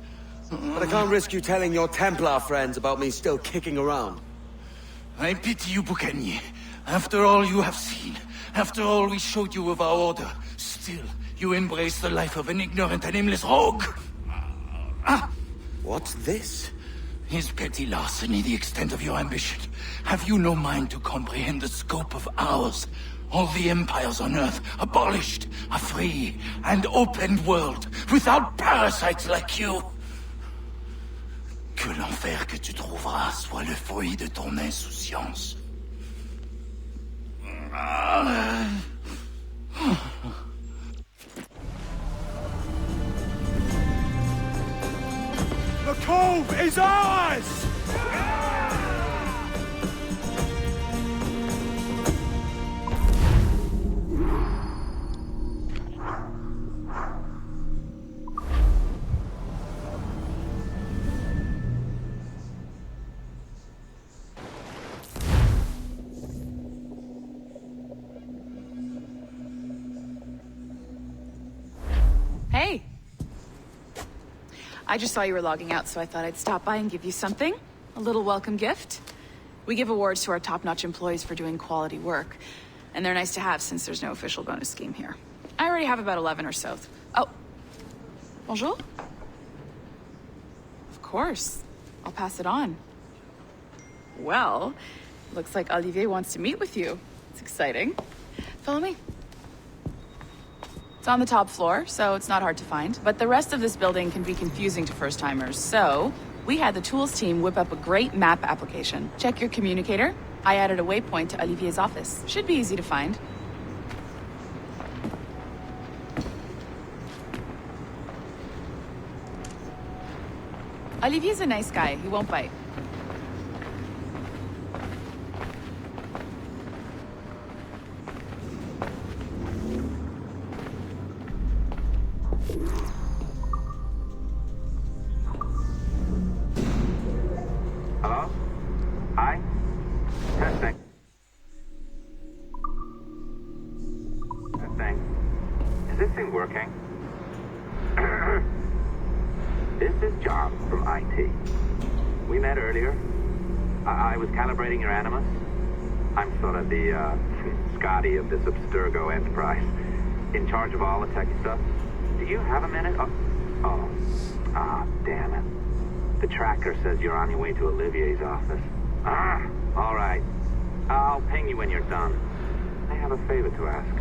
But I can't risk you telling your Templar friends about me still kicking around. I pity you, Boucanier. After all you have seen, after all we showed you of our order, still you embrace the life of an ignorant and aimless rogue. What's this? Is petty larceny the extent of your ambition? Have you no mind to comprehend the scope of ours? All the empires on Earth abolished, a free and open world, without parasites like you. Que l'enfer que tu trouveras soit le fruit de ton insouciance. The cove is ours! Hey. I just saw you were logging out, so I thought I'd stop by and give you something. A little welcome gift. We give awards to our top-notch employees for doing quality work. And they're nice to have since there's no official bonus scheme here. I already have about 11 or so. Oh. Bonjour? Of course. I'll pass it on. Well, looks like Olivier wants to meet with you. It's exciting. Follow me. It's on the top floor, so it's not hard to find. But the rest of this building can be confusing to first-timers, so we had the tools team whip up a great map application. Check your communicator. I added a waypoint to Olivier's office. Should be easy to find. Olivier's a nice guy. He won't bite. Hello? Hi? Testing. Testing. Is this thing working? This is John from IT. We met earlier. I was calibrating your Animus. I'm sort of the, Scotty of this Abstergo enterprise. In charge of all the tech stuff. Do you have a minute? Damn it. The tracker says you're on your way to Olivier's office. All right. I'll ping you when you're done. I have a favor to ask.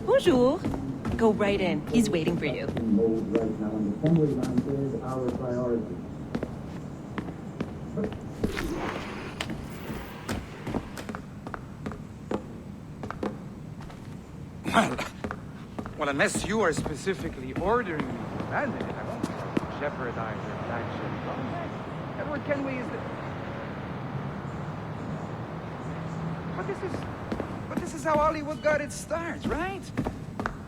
Bonjour. Go right in. He's waiting for you. Well, unless you are specifically ordering me to abandon it, I won't jeopardize your flagship project. Edward Kenway is the... But this is how Hollywood got its start, right?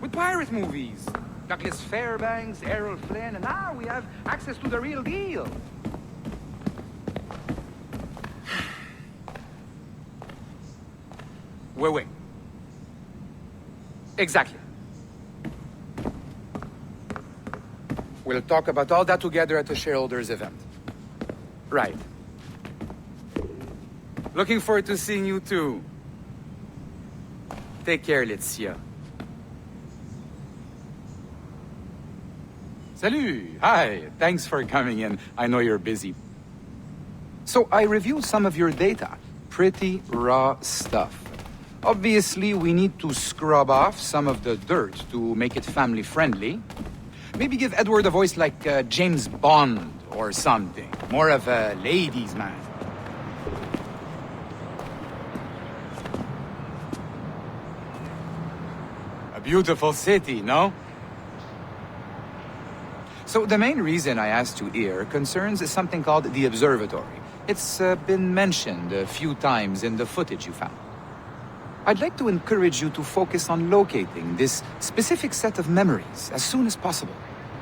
With pirate movies. Douglas Fairbanks, Errol Flynn, and now we have access to the real deal. Wait. Exactly. We'll talk about all that together at the shareholders event. Right. Looking forward to seeing you too. Take care, Laetitia. Salut! Hi! Thanks for coming in. I know you're busy. So I reviewed some of your data. Pretty raw stuff. Obviously, we need to scrub off some of the dirt to make it family-friendly. Maybe give Edward a voice like James Bond or something. More of a ladies' man. A beautiful city, no? So the main reason I asked you here concerns something called the observatory. It's been mentioned a few times in the footage you found. I'd like to encourage you to focus on locating this specific set of memories as soon as possible.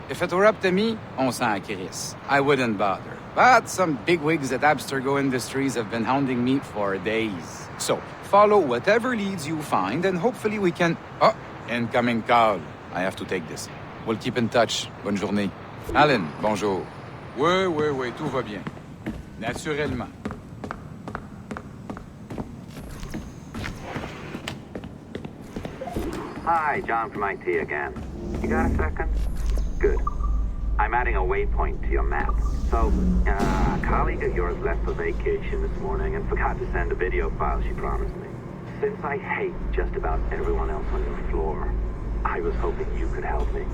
If it were up to me, on s'en crisse. I wouldn't bother. But some bigwigs at Abstergo Industries have been hounding me for days. So, follow whatever leads you find and hopefully we can... Oh, incoming call. I have to take this. We'll keep in touch. Bonne journée. Alan, bonjour. Oui, tout va bien. Naturellement. Hi, John from IT again. You got a second? Good. I'm adding a waypoint to your map. So, a colleague of yours left for vacation this morning and forgot to send a video file she promised me. Since I hate just about everyone else on your floor, I was hoping you could help me.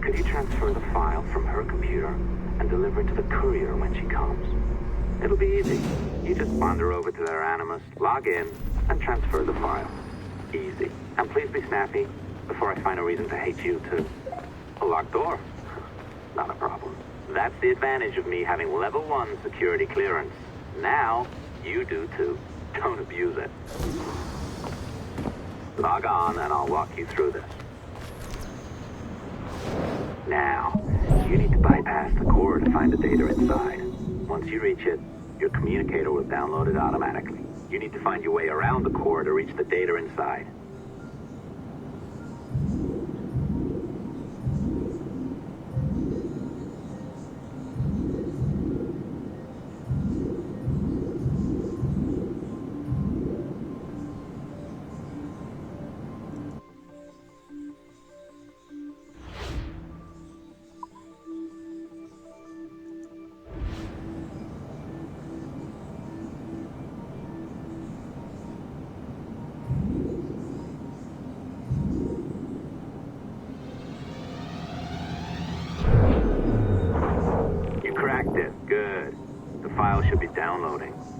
Could you transfer the file from her computer and deliver it to the courier when she comes? It'll be easy. You just wander over to their Animus, log in, and transfer the file. Easy. And please be snappy before I find a reason to hate you too. A locked door? Not a problem. That's the advantage of me having level 1 security clearance. Now, you do too. Don't abuse it. Log on and I'll walk you through this. Now, you need to bypass the core to find the data inside. Once you reach it, your communicator will download it automatically. You need to find your way around the core to reach the data inside.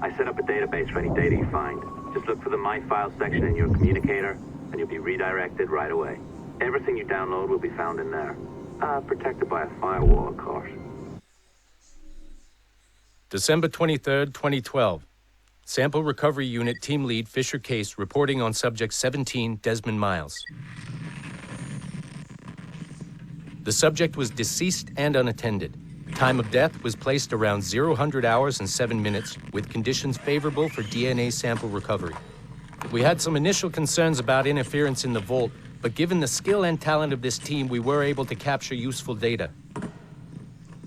I set up a database for any data you find. Just look for the My Files section in your communicator, and you'll be redirected right away. Everything you download will be found in there. Protected by a firewall, of course. December 23rd, 2012. Sample Recovery Unit Team Lead Fisher Case reporting on Subject 17, Desmond Miles. The subject was deceased and unattended. Time of death was placed around 0000 hours and 7 minutes, with conditions favorable for DNA sample recovery. We had some initial concerns about interference in the vault, but given the skill and talent of this team, we were able to capture useful data.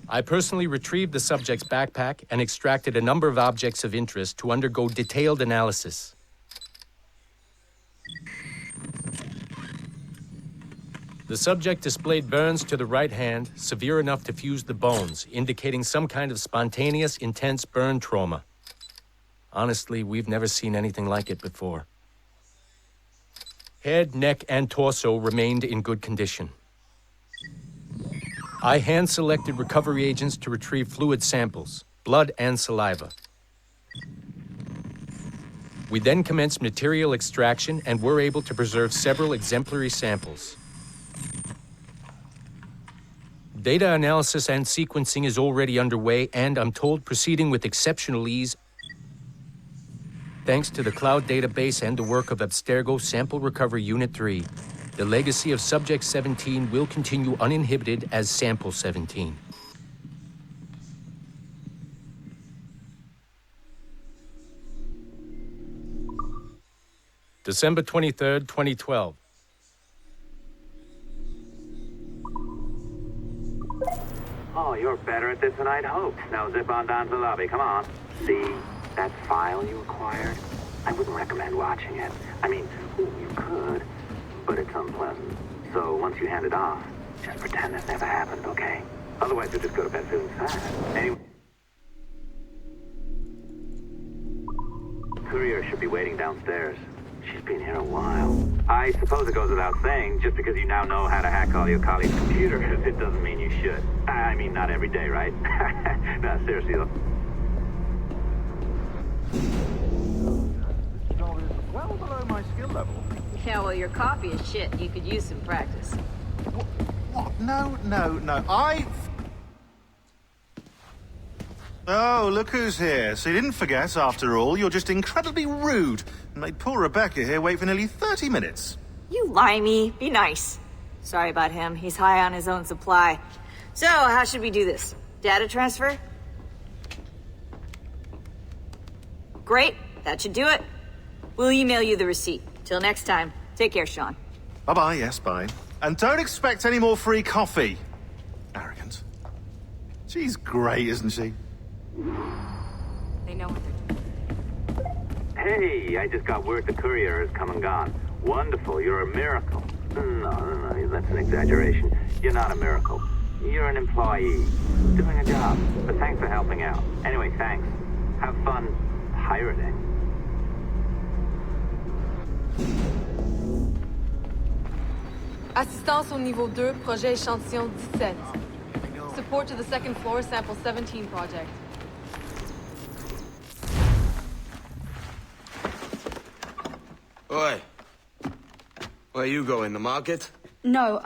I personally retrieved the subject's backpack and extracted a number of objects of interest to undergo detailed analysis. The subject displayed burns to the right hand, severe enough to fuse the bones, indicating some kind of spontaneous, intense burn trauma. Honestly, we've never seen anything like it before. Head, neck, and torso remained in good condition. I hand-selected recovery agents to retrieve fluid samples, blood and saliva. We then commenced material extraction and were able to preserve several exemplary samples. Data analysis and sequencing is already underway, and I'm told proceeding with exceptional ease thanks to the cloud database and the work of Abstergo Sample Recovery Unit 3. The legacy of Subject 17 will continue uninhibited as Sample 17. December 23rd, 2012. Oh, you're better at this than I'd hoped. Now zip on down to the lobby. Come on. See that file you acquired? I wouldn't recommend watching it. I mean, you could, but it's unpleasant. So once you hand it off, just pretend it never happened, okay? Otherwise, you'll just go to bed feeling sad. Anyway, courier should be waiting downstairs. She's been here a while. I suppose it goes without saying, just because you now know how to hack all your colleagues' computers, it doesn't mean you should. I mean, not every day, right? No, seriously, though. Well below my skill level. Yeah, well, your copy is shit. You could use some practice. What? No. Oh, look who's here. So you didn't forget, after all. You're just incredibly rude and made poor Rebecca here wait for nearly 30 minutes. You limey. Be nice. Sorry about him. He's high on his own supply. So, how should we do this? Data transfer? Great. That should do it. We'll email you the receipt. Till next time. Take care, Sean. Bye-bye, yes, bye. And don't expect any more free coffee. Arrogant. She's great, isn't she? They know what they're doing. Hey, I just got word the courier has come and gone. Wonderful, you're a miracle. No, that's an exaggeration. You're not a miracle. You're an employee, doing a job. But thanks for helping out. Anyway, thanks. Have fun pirating. Assistance au niveau 2, projet échantillon 17. Support to the second floor, sample 17 project. Oi. Where you going, the market? No,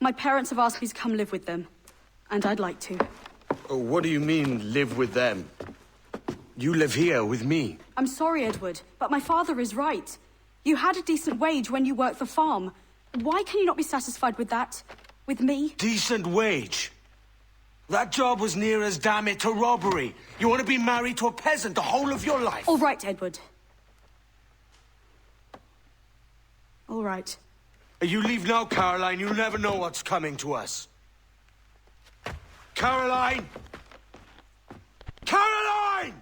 My parents have asked me to come live with them. And I'd like to. Oh, what do you mean, live with them? You live here with me. I'm sorry, Edward, but my father is right. You had a decent wage when you worked the farm. Why can you not be satisfied with that? With me? Decent wage? That job was near as, damn it, to robbery. You want to be married to a peasant the whole of your life? All right, Edward. All right. You leave now, Caroline. You'll never know what's coming to us. Caroline! Caroline!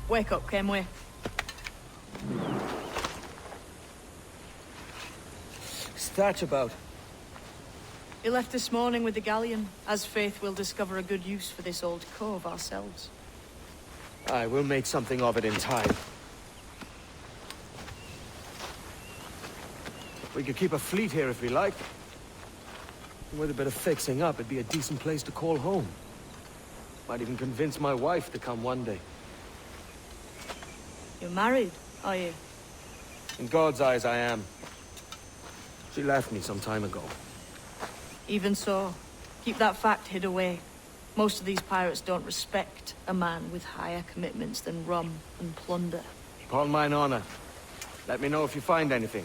Wake up, Kenway. What's that about? He left this morning with the galleon. As faith, we'll discover a good use for this old cove ourselves. Aye, we'll make something of it in time. We could keep a fleet here if we liked. And with a bit of fixing up, it'd be a decent place to call home. Might even convince my wife to come one day. You're married, are you? In God's eyes, I am. She left me some time ago. Even so, keep that fact hid away. Most of these pirates don't respect a man with higher commitments than rum and plunder. Upon mine honor. Let me know if you find anything.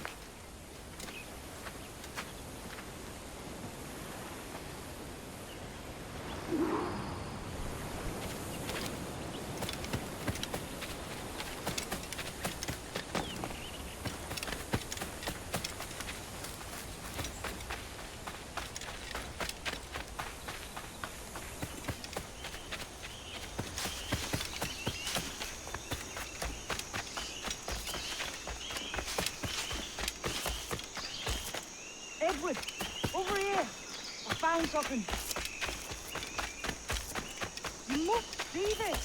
Edward, over here. I found something. You must see this.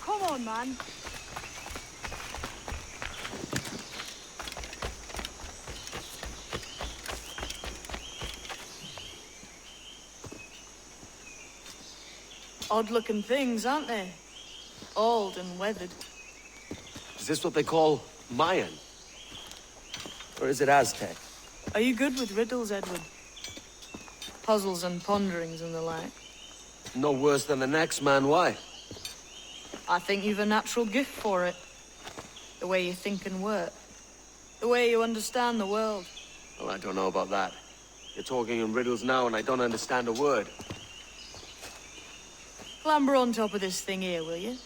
Come on, man. Odd-looking things, aren't they? Old and weathered. Is this what they call Mayan? Or is it Aztec? Are you good with riddles, Edward? Puzzles and ponderings and the like? No worse than the next man, why? I think you've a natural gift for it. The way you think and work. The way you understand the world. Well, I don't know about that. You're talking in riddles now and I don't understand a word. Clamber on top of this thing here, will you?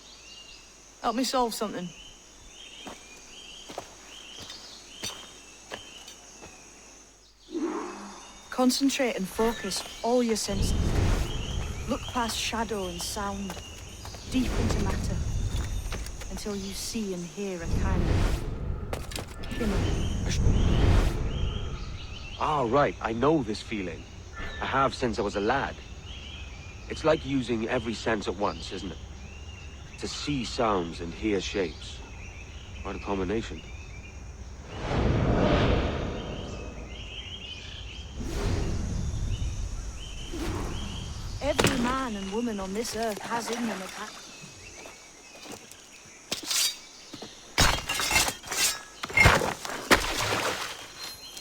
Help me solve something. Concentrate and focus all your senses. Look past shadow and sound, deep into matter, until you see and hear a kind of shimmer. Ah, right. I know this feeling. I have since I was a lad. It's like using every sense at once, isn't it? To see sounds and hear shapes. What a combination. Every man and woman on this earth has in them a pack.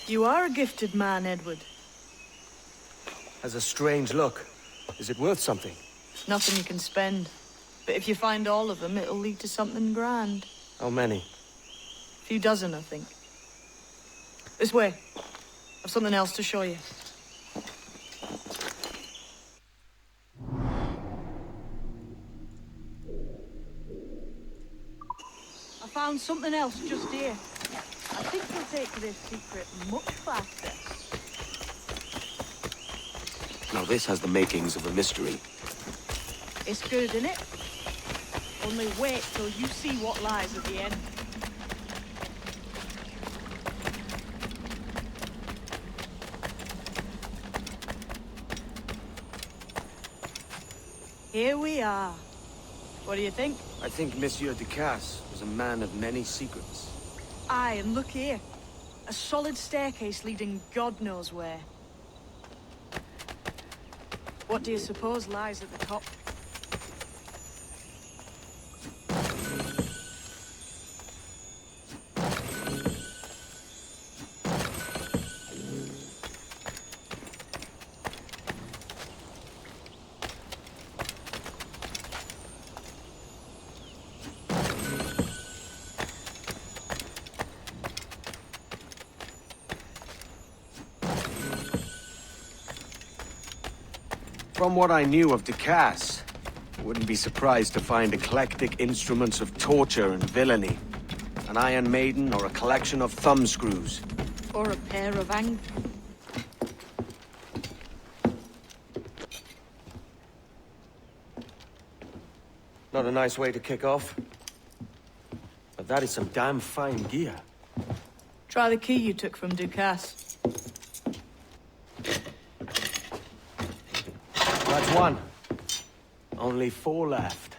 You are a gifted man, Edward. Has a strange look. Is it worth something? Nothing you can spend. But if you find all of them, it'll lead to something grand. How many? A few dozen, I think. This way. I've something else to show you. I found something else just here. I think we'll take this secret much faster. Now this has the makings of a mystery. It's good, isn't it? Only wait till you see what lies at the end. Here we are. What do you think? I think Monsieur Ducasse was a man of many secrets. Aye, and look here. A solid staircase leading God knows where. What do you suppose lies at the top? From what I knew of Ducasse, I wouldn't be surprised to find eclectic instruments of torture and villainy. An Iron Maiden or a collection of thumbscrews. Or a pair of Not a nice way to kick off. But that is some damn fine gear. Try the key you took from Ducasse. That's one. Only 4 left.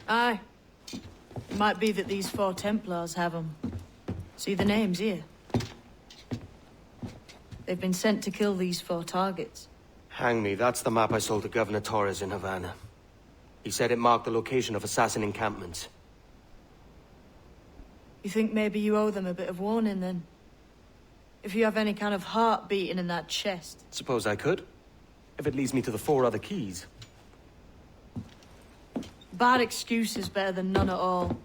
Aye. Might be that these 4 Templars have them. See the names here? They've been sent to kill these 4 targets. Hang me, that's the map I sold to Governor Torres in Havana. He said it marked the location of assassin encampments. You think maybe you owe them a bit of warning, then? If you have any kind of heart beating in that chest. Suppose I could? If it leads me to the 4 other keys. Bad excuse is better than none at all.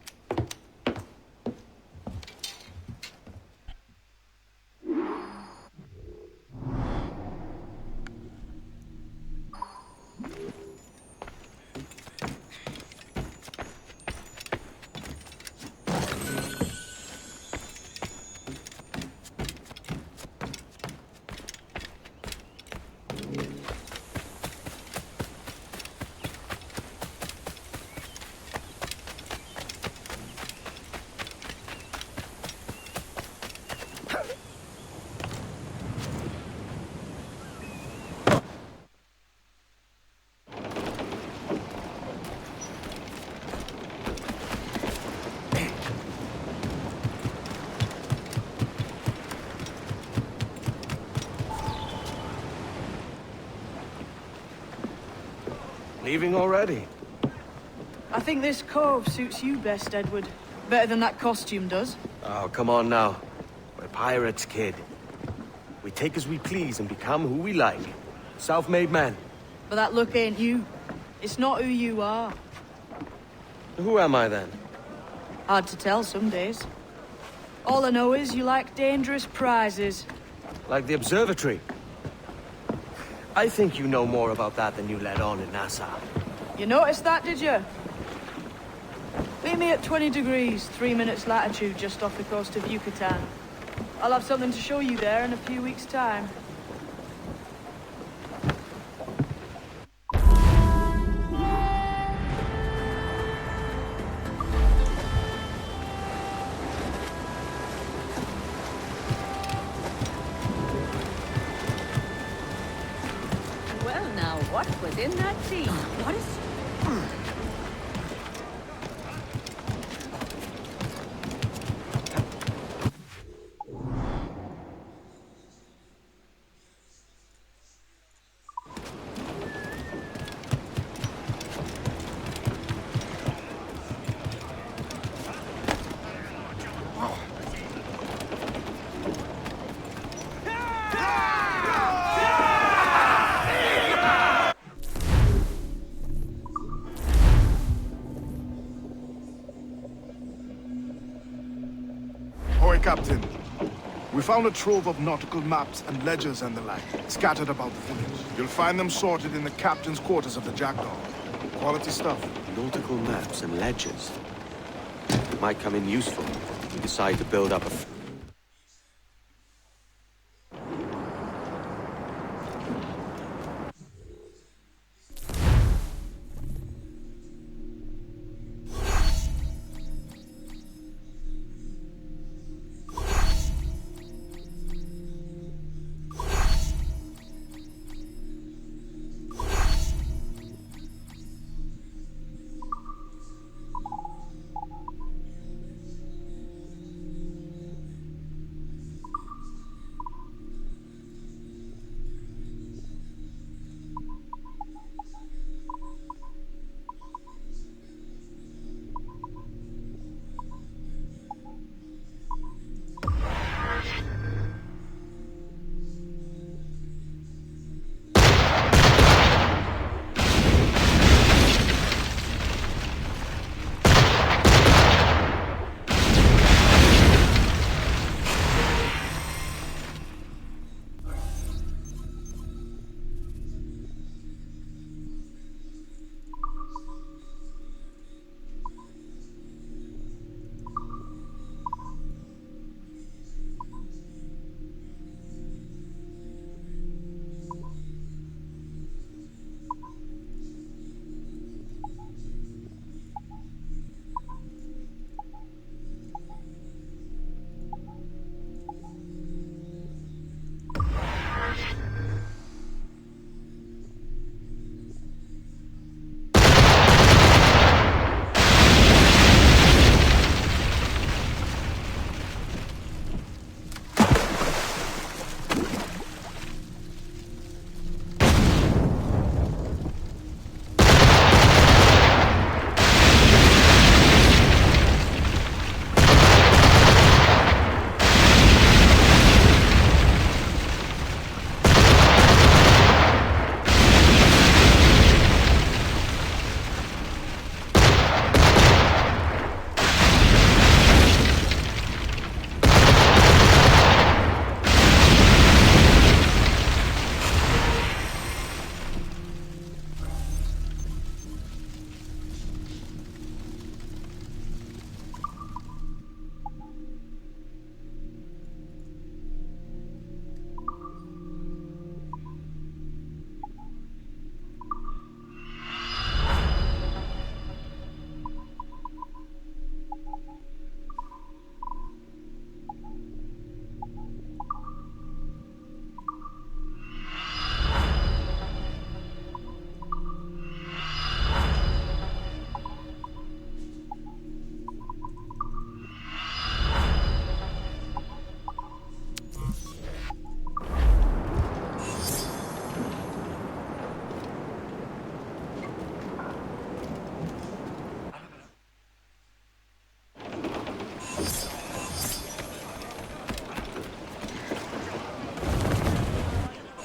Leaving already? I think this cove suits you best, Edward. Better than that costume does. Oh, come on now. We're pirates, kid. We take as we please and become who we like. Self-made men. But that look ain't you. It's not who you are. Who am I, then? Hard to tell some days. All I know is you like dangerous prizes. Like the observatory. I think you know more about that than you let on in Nassau. You noticed that, did you? Meet me at 20 degrees, 3 minutes latitude just off the coast of Yucatan. I'll have something to show you there in a few weeks' time. Well, now, what was in that tea? What is... Ahoy, Captain. We found a trove of nautical maps and ledgers and the like, scattered about the village. You'll find them sorted in the captain's quarters of the Jackdaw. Quality stuff. Nautical maps and ledgers. Might come in useful if you decide to build up a...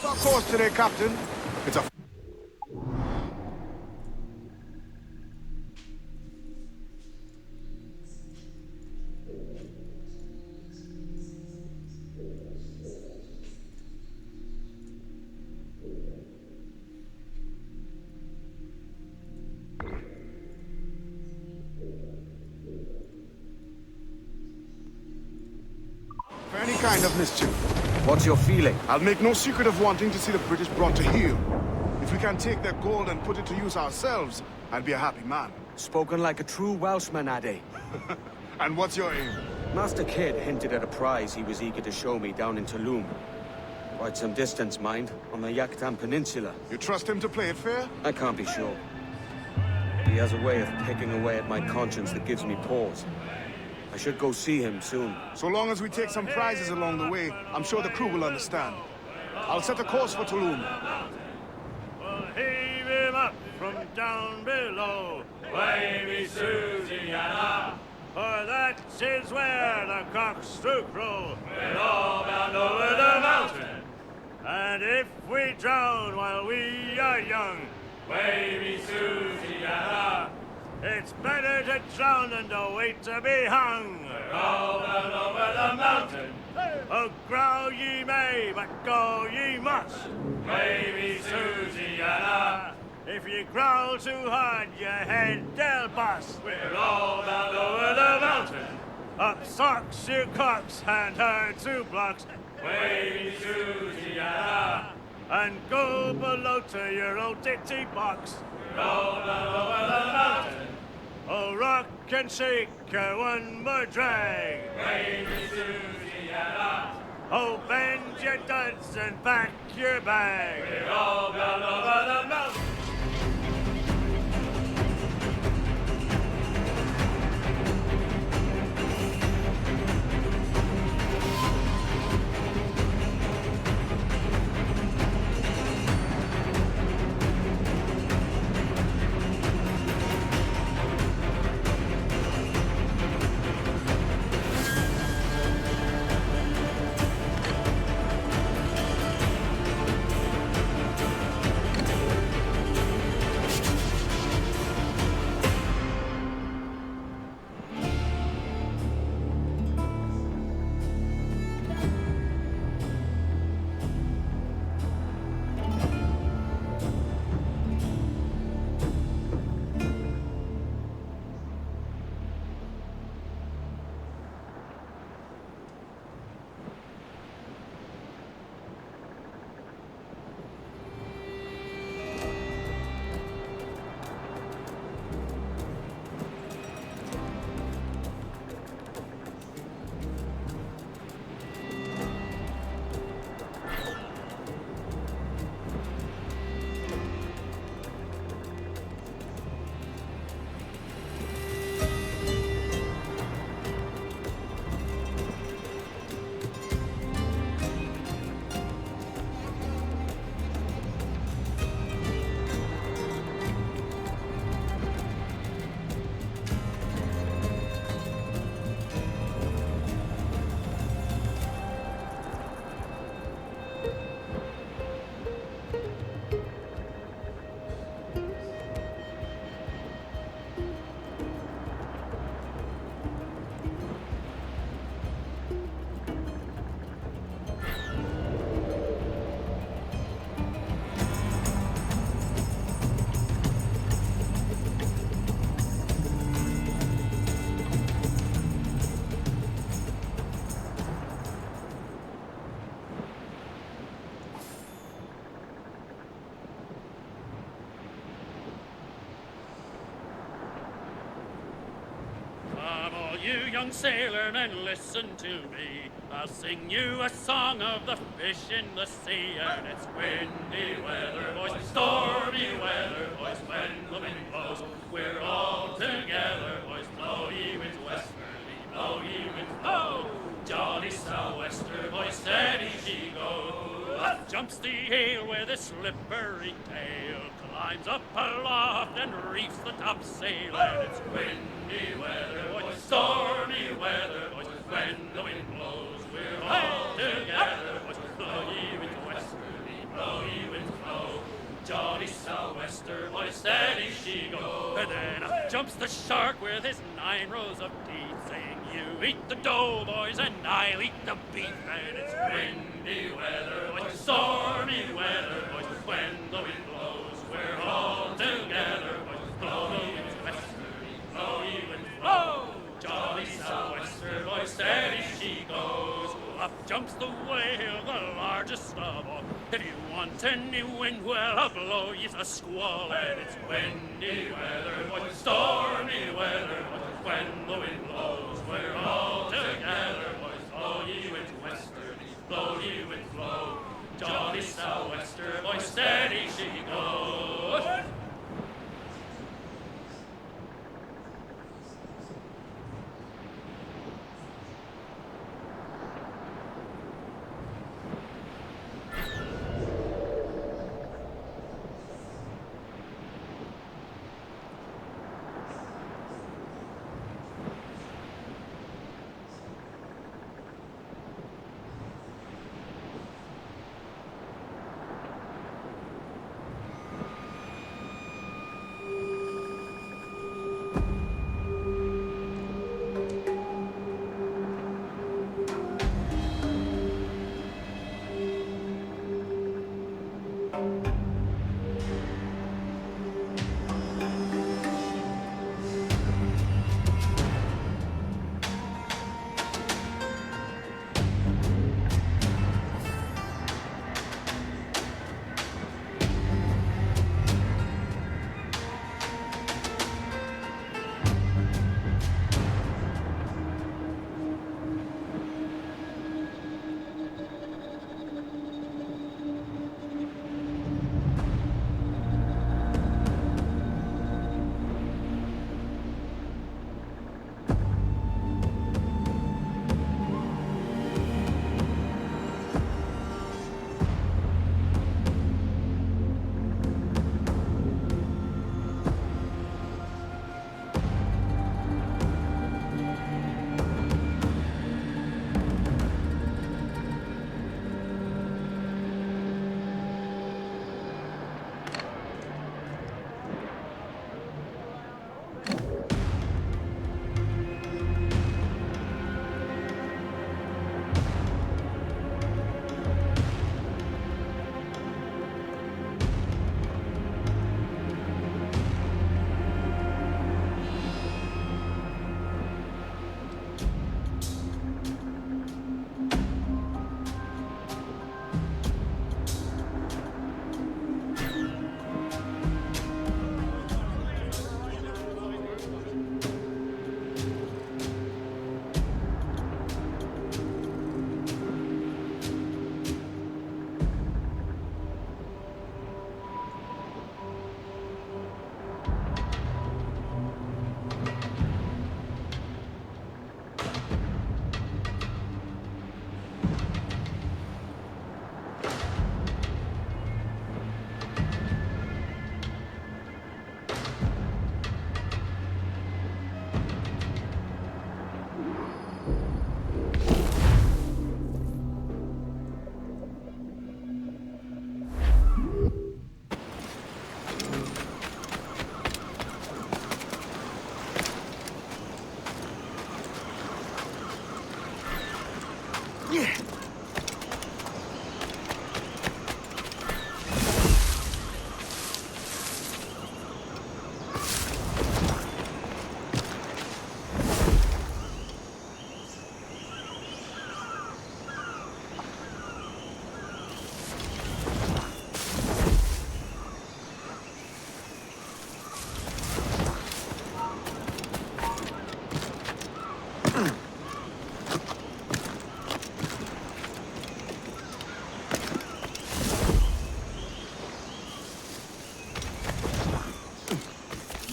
our course today, Captain. It's a... For any kind of mischief. What's your feeling? I'll make no secret of wanting to see the British brought to heel. If we can take their gold and put it to use ourselves, I'd be a happy man. Spoken like a true Welshman, Addy. And what's your aim? Master Kidd hinted at a prize he was eager to show me down in Tulum. Quite some distance, mind, on the Yaktan Peninsula. You trust him to play it fair? I can't be sure. He has a way of picking away at my conscience that gives me pause. I should go see him soon. So long as we take some prizes along the way, I'm sure the crew will understand. I'll set a course for Tulum. We'll heave him up from down below. Wavy Susiana. For that is where the cocks do crow. We're all bound over the mountain. And if we drown while we are young, Wavy Susiana. It's better to drown than to wait to be hung. We're all bound over the mountain. Oh, growl ye may, but go ye must. Wavy Susiana. If you growl too hard, your head they'll bust. We're all bound over the mountain. Up socks, you cocks, and her 2 blocks. Wavy Susiana. And go below to your old ditty box. We're all bound over the mountain. Oh, rock and shake her one more drag. Wavy Susiana. Oh, bend your duds and pack your bag. We're all bound over the mountain. You young sailormen, listen to me. I'll sing you a song of the fish in the sea. And it's windy weather, boys, stormy weather, boys, when the wind blows. We're all together, boys, blow ye winds westerly, blow ye winds, blow. Jolly sou'wester, boys, steady she goes. Up jumps the ale with his slippery tail, climbs up aloft and reefs the topsail. And it's windy weather, boys, stormy weather, boys, when the wind blows. We're all together, boys, blow ye winds westerly, blow Jolly sou'wester, boy, steady she goes. And then up jumps the shark with his 9 rows of teeth, saying, you eat the dough, boys, and I'll eat the beef. And it's windy weather, boys, stormy weather, boys, when the wind blows, we're all together, boys, blow ye winds westerly, blow ye winds blow. Jolly sou'wester, boy, steady she goes. Up jumps the whale, the largest of all. If you want any wind, well, I'll blow you a squall. And it's windy weather, boy, stormy weather, boys, when the wind blows, we're all together, boys, blow ye winds westerly, blow ye winds blow. Jolly sou'wester, boy, steady she goes.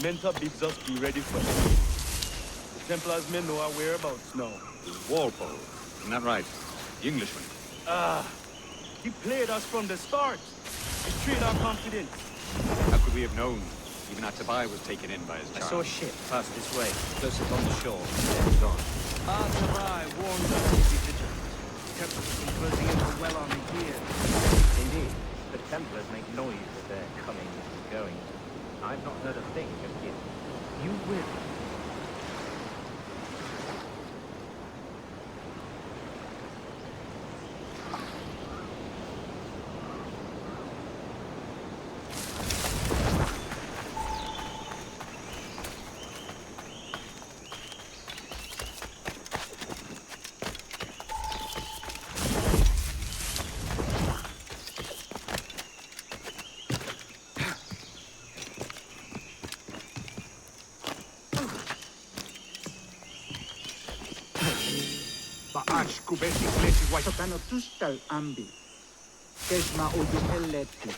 Mentor bids us be ready for him. The Templars men know our whereabouts now. Walpole, isn't that right? The Englishman. He played us from the start. Betrayed our confidence. How could we have known? Even our Tobias was taken in by his charm. I saw a ship pass this way, close up on the shore, then gone. Our Tobias warned us to be vigilant. Kept us from closing in for well on the year. Indeed, but Templars make noise of their coming and going. I've not heard a thing of it. You will. Ba'ash kubesi klesi wai. Sokano tustal ambi. Kesma oyu eletti.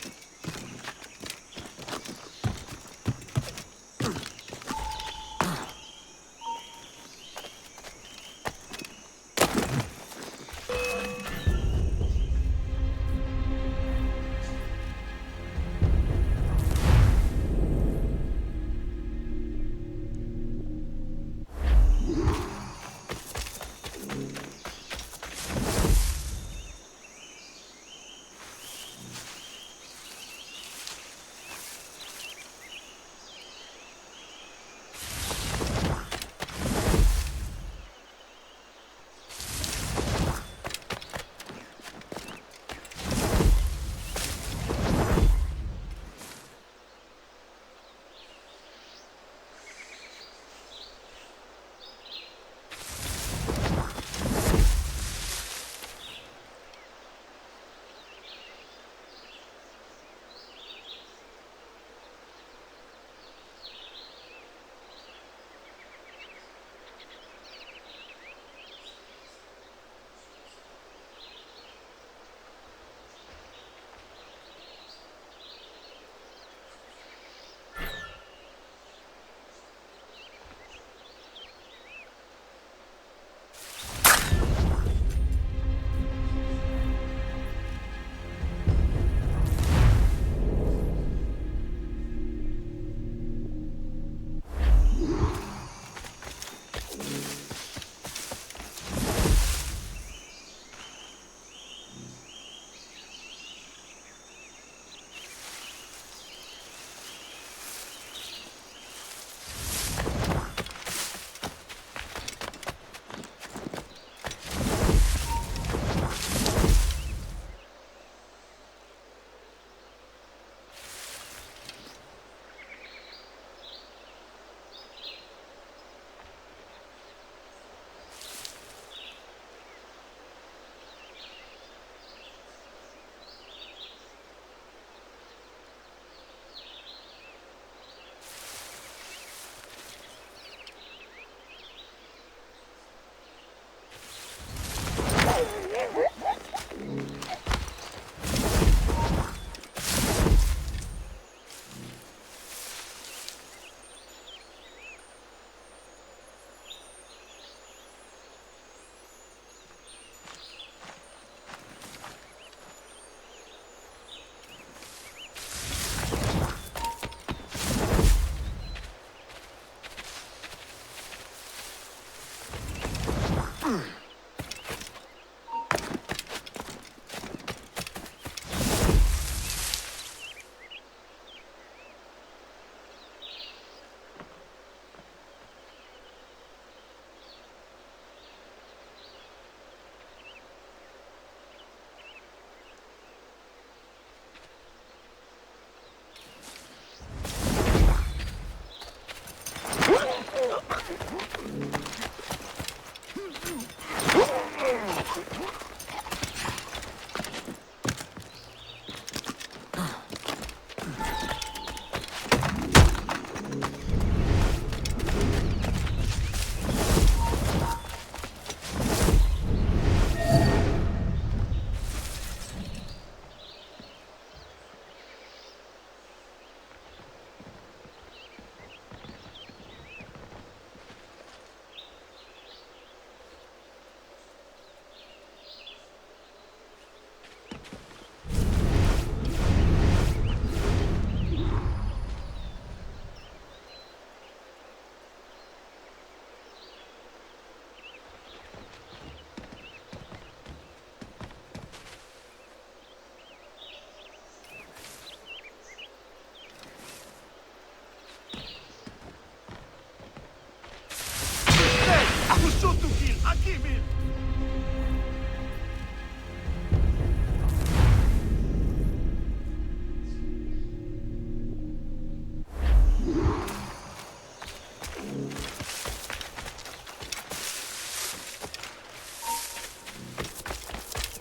him in!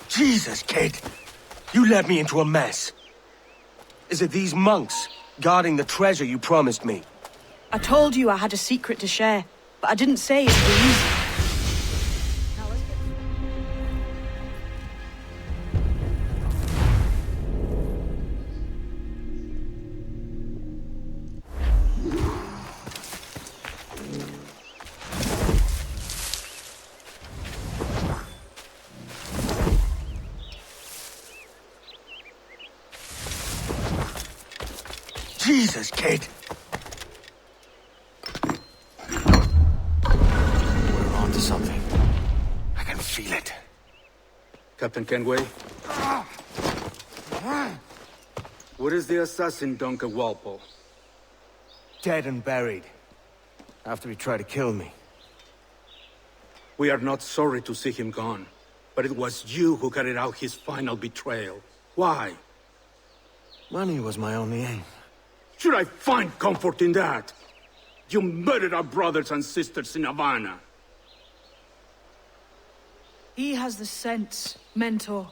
Jesus, kid! You led me into a mess. Is it these monks guarding the treasure you promised me? I told you I had a secret to share, but I didn't say it'd be easy. Jesus, kid! We're on to something. I can feel it. Captain Kenway? Where is the assassin, Duncan Walpole? Dead and buried. After he tried to kill me. We are not sorry to see him gone, but it was you who carried out his final betrayal. Why? Money was my only aim. Should I find comfort in that? You murdered our brothers and sisters in Havana. He has the sense, Mentor.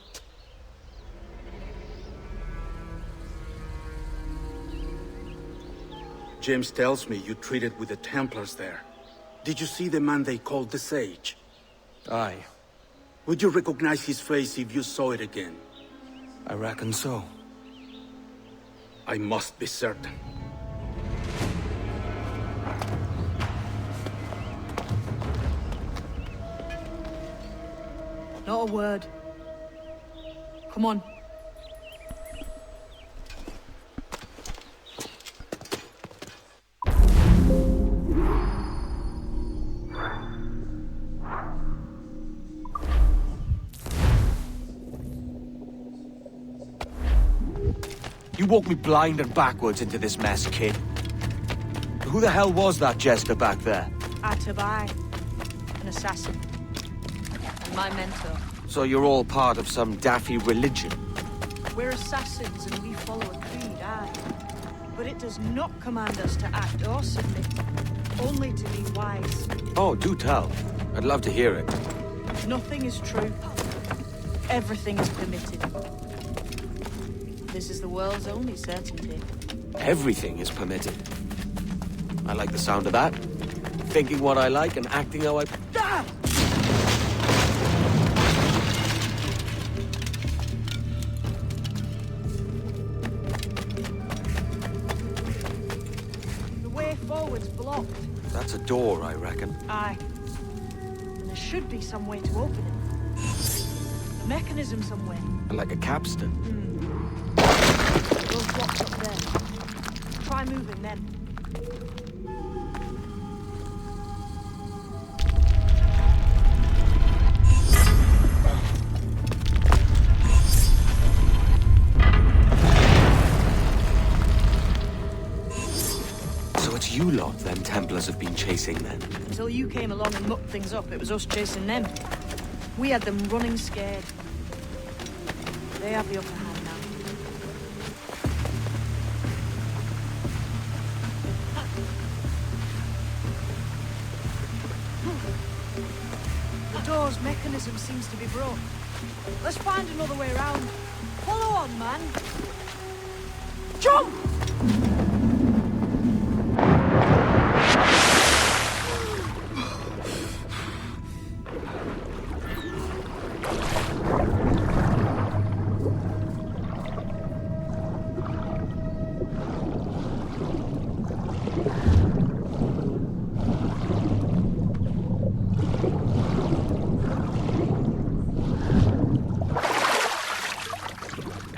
James tells me you treated with the Templars there. Did you see the man they called the Sage? Aye. Would you recognize his face if you saw it again? I reckon so. I must be certain. Not a word. Come on. You walked me blind and backwards into this mess, kid. Who the hell was that jester back there? Atabai, an assassin. And my mentor. So you're all part of some daffy religion? We're assassins and we follow a creed, aye. But it does not command us to act or submit. Only to be wise. Oh, do tell. I'd love to hear it. Nothing is true. Everything is permitted. This is the world's only certainty. Everything is permitted. I like the sound of that. Thinking what I like and acting how I... Ah! The way forward's blocked. That's a door, I reckon. Aye. And there should be some way to open it. A mechanism somewhere. Like a capstan. Those blocks up there. Try moving them. So it's you lot, then, Templars have been chasing then? Until you came along and mucked things up, it was us chasing them. We had them running scared. They have the upper hand now. The door's mechanism seems to be broke. Let's find another way around. Follow on, man. Jump!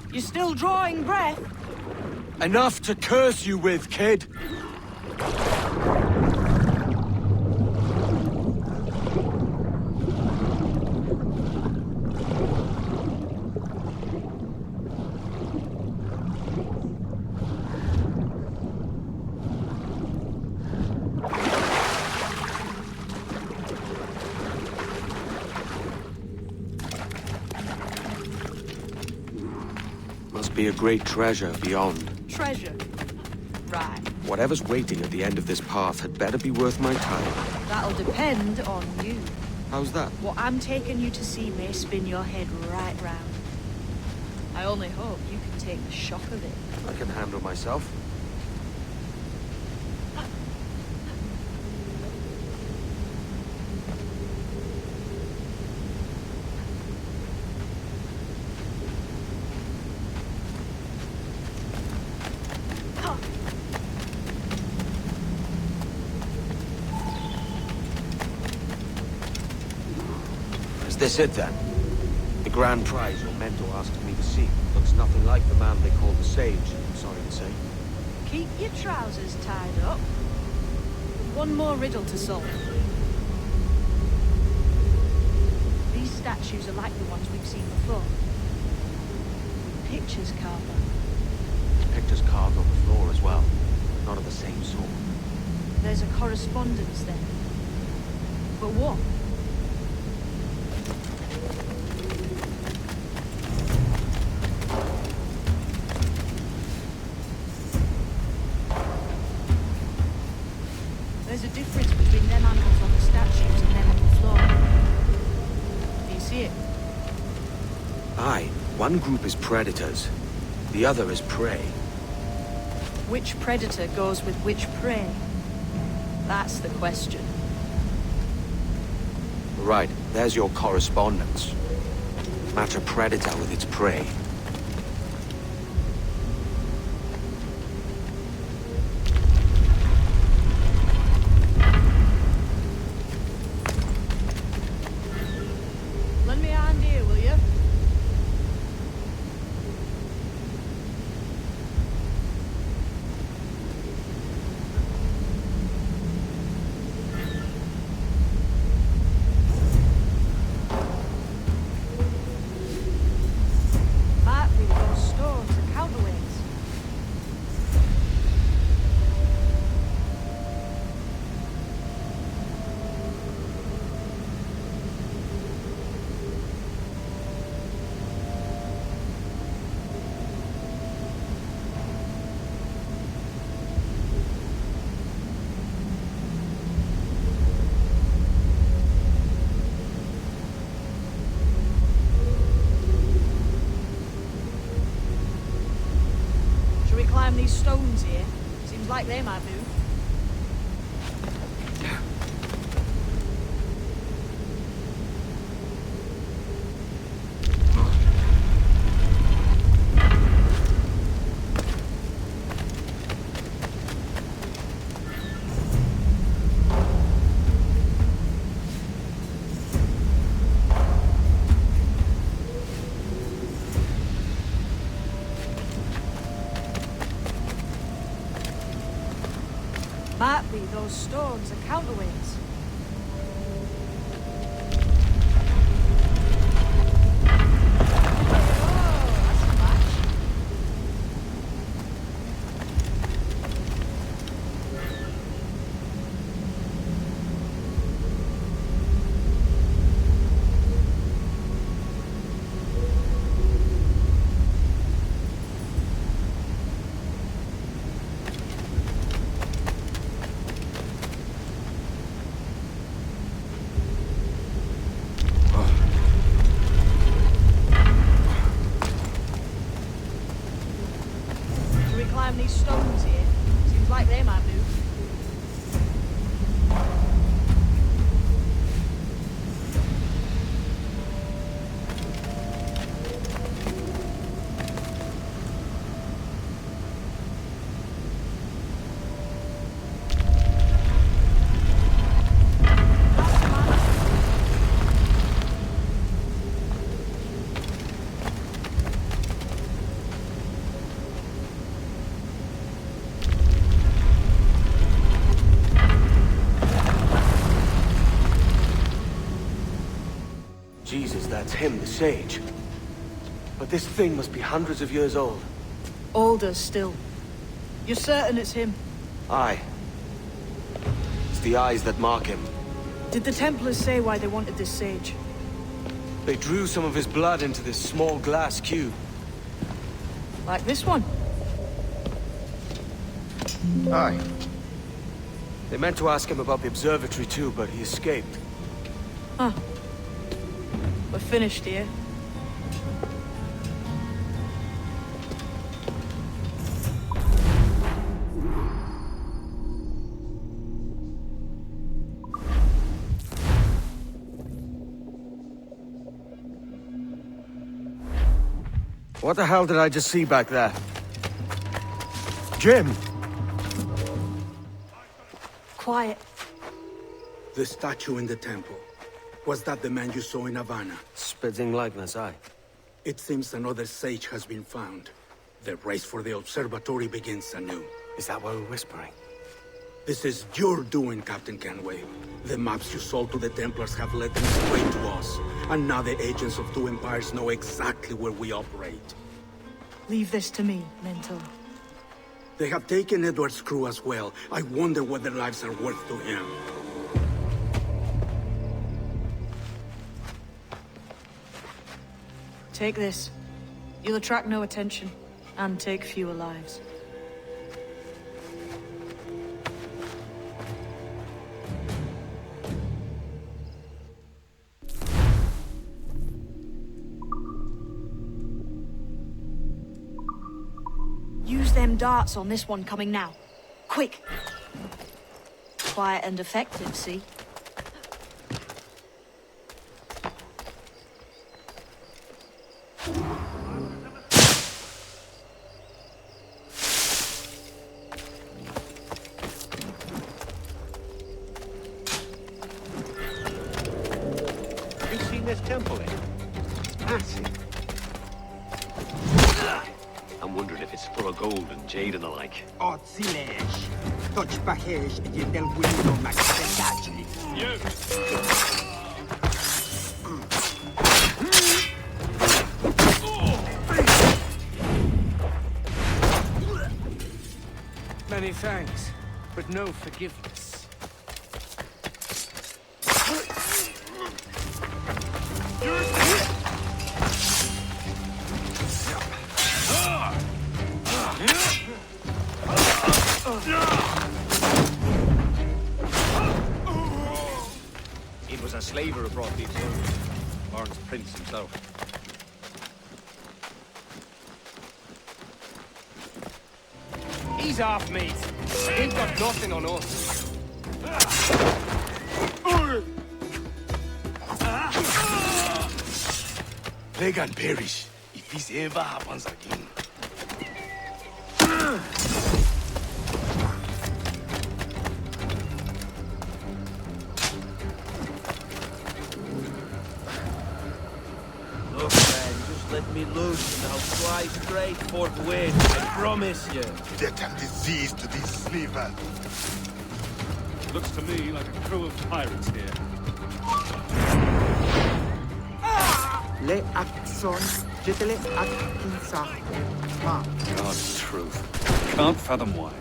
You're still drawing breath? Enough to curse you with, kid! be a great treasure beyond. Treasure? Right. Whatever's waiting at the end of this path had better be worth my time. That'll depend on you. How's that? What I'm taking you to see may spin your head right round. I only hope you can take the shock of it. I can handle myself. Is this it then? The grand prize your mentor asked me to seek looks nothing like the man they call the Sage, I'm sorry to say. Keep your trousers tied up. One more riddle to solve. These statues are like the ones we've seen before. With pictures carved on them. Pictures carved on the floor as well. Not of the same sort. There's a correspondence there. But what? There's a difference between them animals on the statues and them on the floor. Do you see it? Aye, one group is predators. The other is prey. Which predator goes with which prey? That's the question. Right, there's your correspondence. Match a predator with its prey. Lend me a hand here, will you? Might be those stones and counterweights. Should we climb these stones here? Seems like they might move. Might be those stones and counterweights. Should we climb these stones here? Seems like they might move. Jesus, that's him, the Sage. But this thing must be hundreds of years old. Older still. You're certain it's him? Aye. It's the eyes that mark him. Did the Templars say why they wanted this sage? They drew some of his blood into this small glass cube. Like this one. Aye. They meant to ask him about the observatory too, but he escaped. Huh. We're finished here. What the hell did I just see back there? Jim! Quiet. The statue in the temple. Was that the man you saw in Havana? Spitting likeness, aye. It seems another sage has been found. The race for the observatory begins anew. Is that what we're whispering? This is your doing, Captain Kenway. The maps you sold to the Templars have led them straight to us. And now the agents of two empires know exactly where we operate. Leave this to me, Mentor. They have taken Edward's crew as well. I wonder what their lives are worth to him. Take this. You'll attract no attention, and take fewer lives. Use them darts on this one coming now. Quick! Quiet and effective, see? You've seen this temple, eh? It's massive. I'm wondering if it's full of gold and jade and the like. Otsilesh. Touch pahesh e del window maxi. Many thanks, but no forgiveness. It was a slaver who brought these soldiers. Lawrence Prince himself. He's off, mate. Ain't got nothing on us. They can perish if this ever happens again. Look, man, just let me loose and I'll fly straight forthwith. I promise you. Death and disease to these slavers. Looks to me like a crew of pirates here. Le Axon, Jitele Atkinsa. God's truth. Can't fathom why.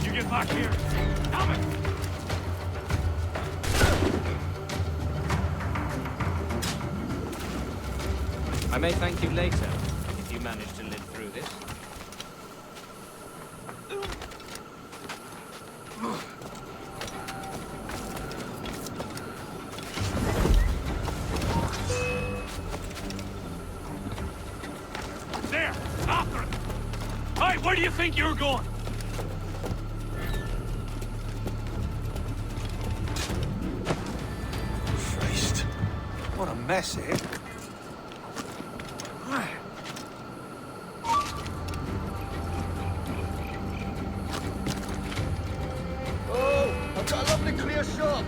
You get back here. Damn it! I may thank you later, if you manage to live through this. There! After it! Hey, where do you think you're going? Christ. What a mess, eh? Oh, I've got a lovely clear shot.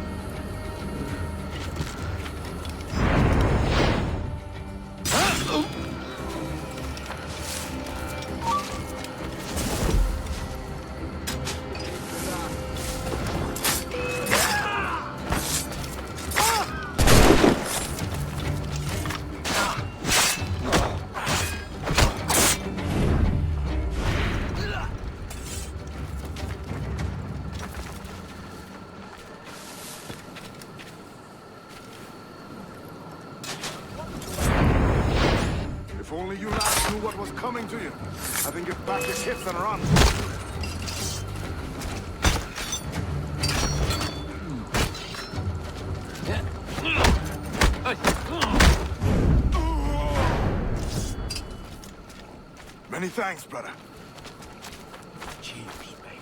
what was coming to you. I think give back your hips and run. Many thanks, brother. Cheers, mate.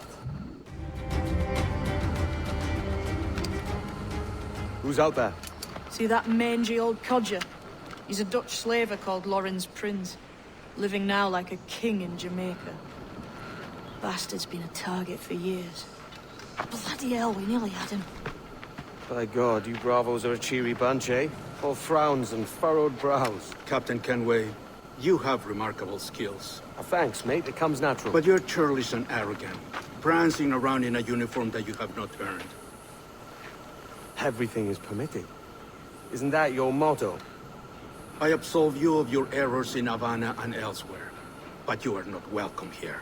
Who's out there? See that mangy old codger? He's a Dutch slaver called Lawrence Prins, living now like a king in Jamaica. Bastard's been a target for years. Bloody hell, we nearly had him. By God, you bravos are a cheery bunch, eh? All frowns and furrowed brows. Captain Kenway, you have remarkable skills. Thanks, mate. It comes natural. But you're churlish and arrogant, prancing around in a uniform that you have not earned. Everything is permitted. Isn't that your motto? I absolve you of your errors in Havana and elsewhere, but you are not welcome here.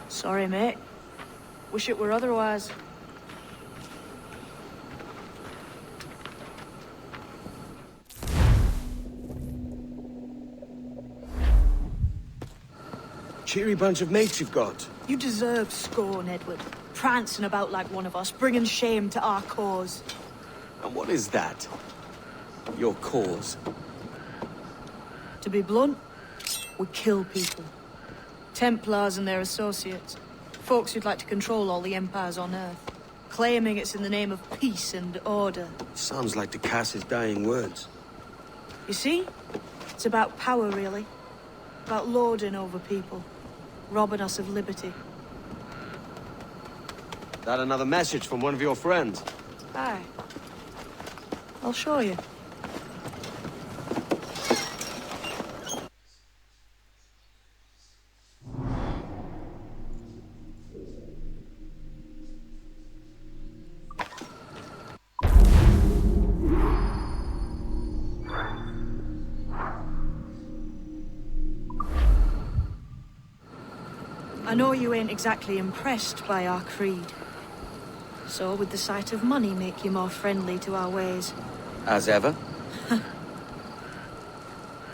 Sorry, mate. Wish it were otherwise. Cheery bunch of mates you've got. You deserve scorn, Edward. Prancing about like one of us, bringing shame to our cause. And what is that? Your cause? To be blunt, we kill people. Templars and their associates. Folks who'd like to control all the empires on Earth. Claiming it's in the name of peace and order. Sounds like Ducass's dying words. You see? It's about power, really. About lording over people. Robbing us of liberty. That another message from one of your friends? Aye. I'll show you. I know you ain't exactly impressed by our creed. So would the sight of money make you more friendly to our ways? As ever.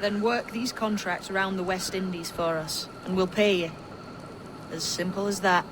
Then work these contracts around the West Indies for us, and we'll pay you. As simple as that.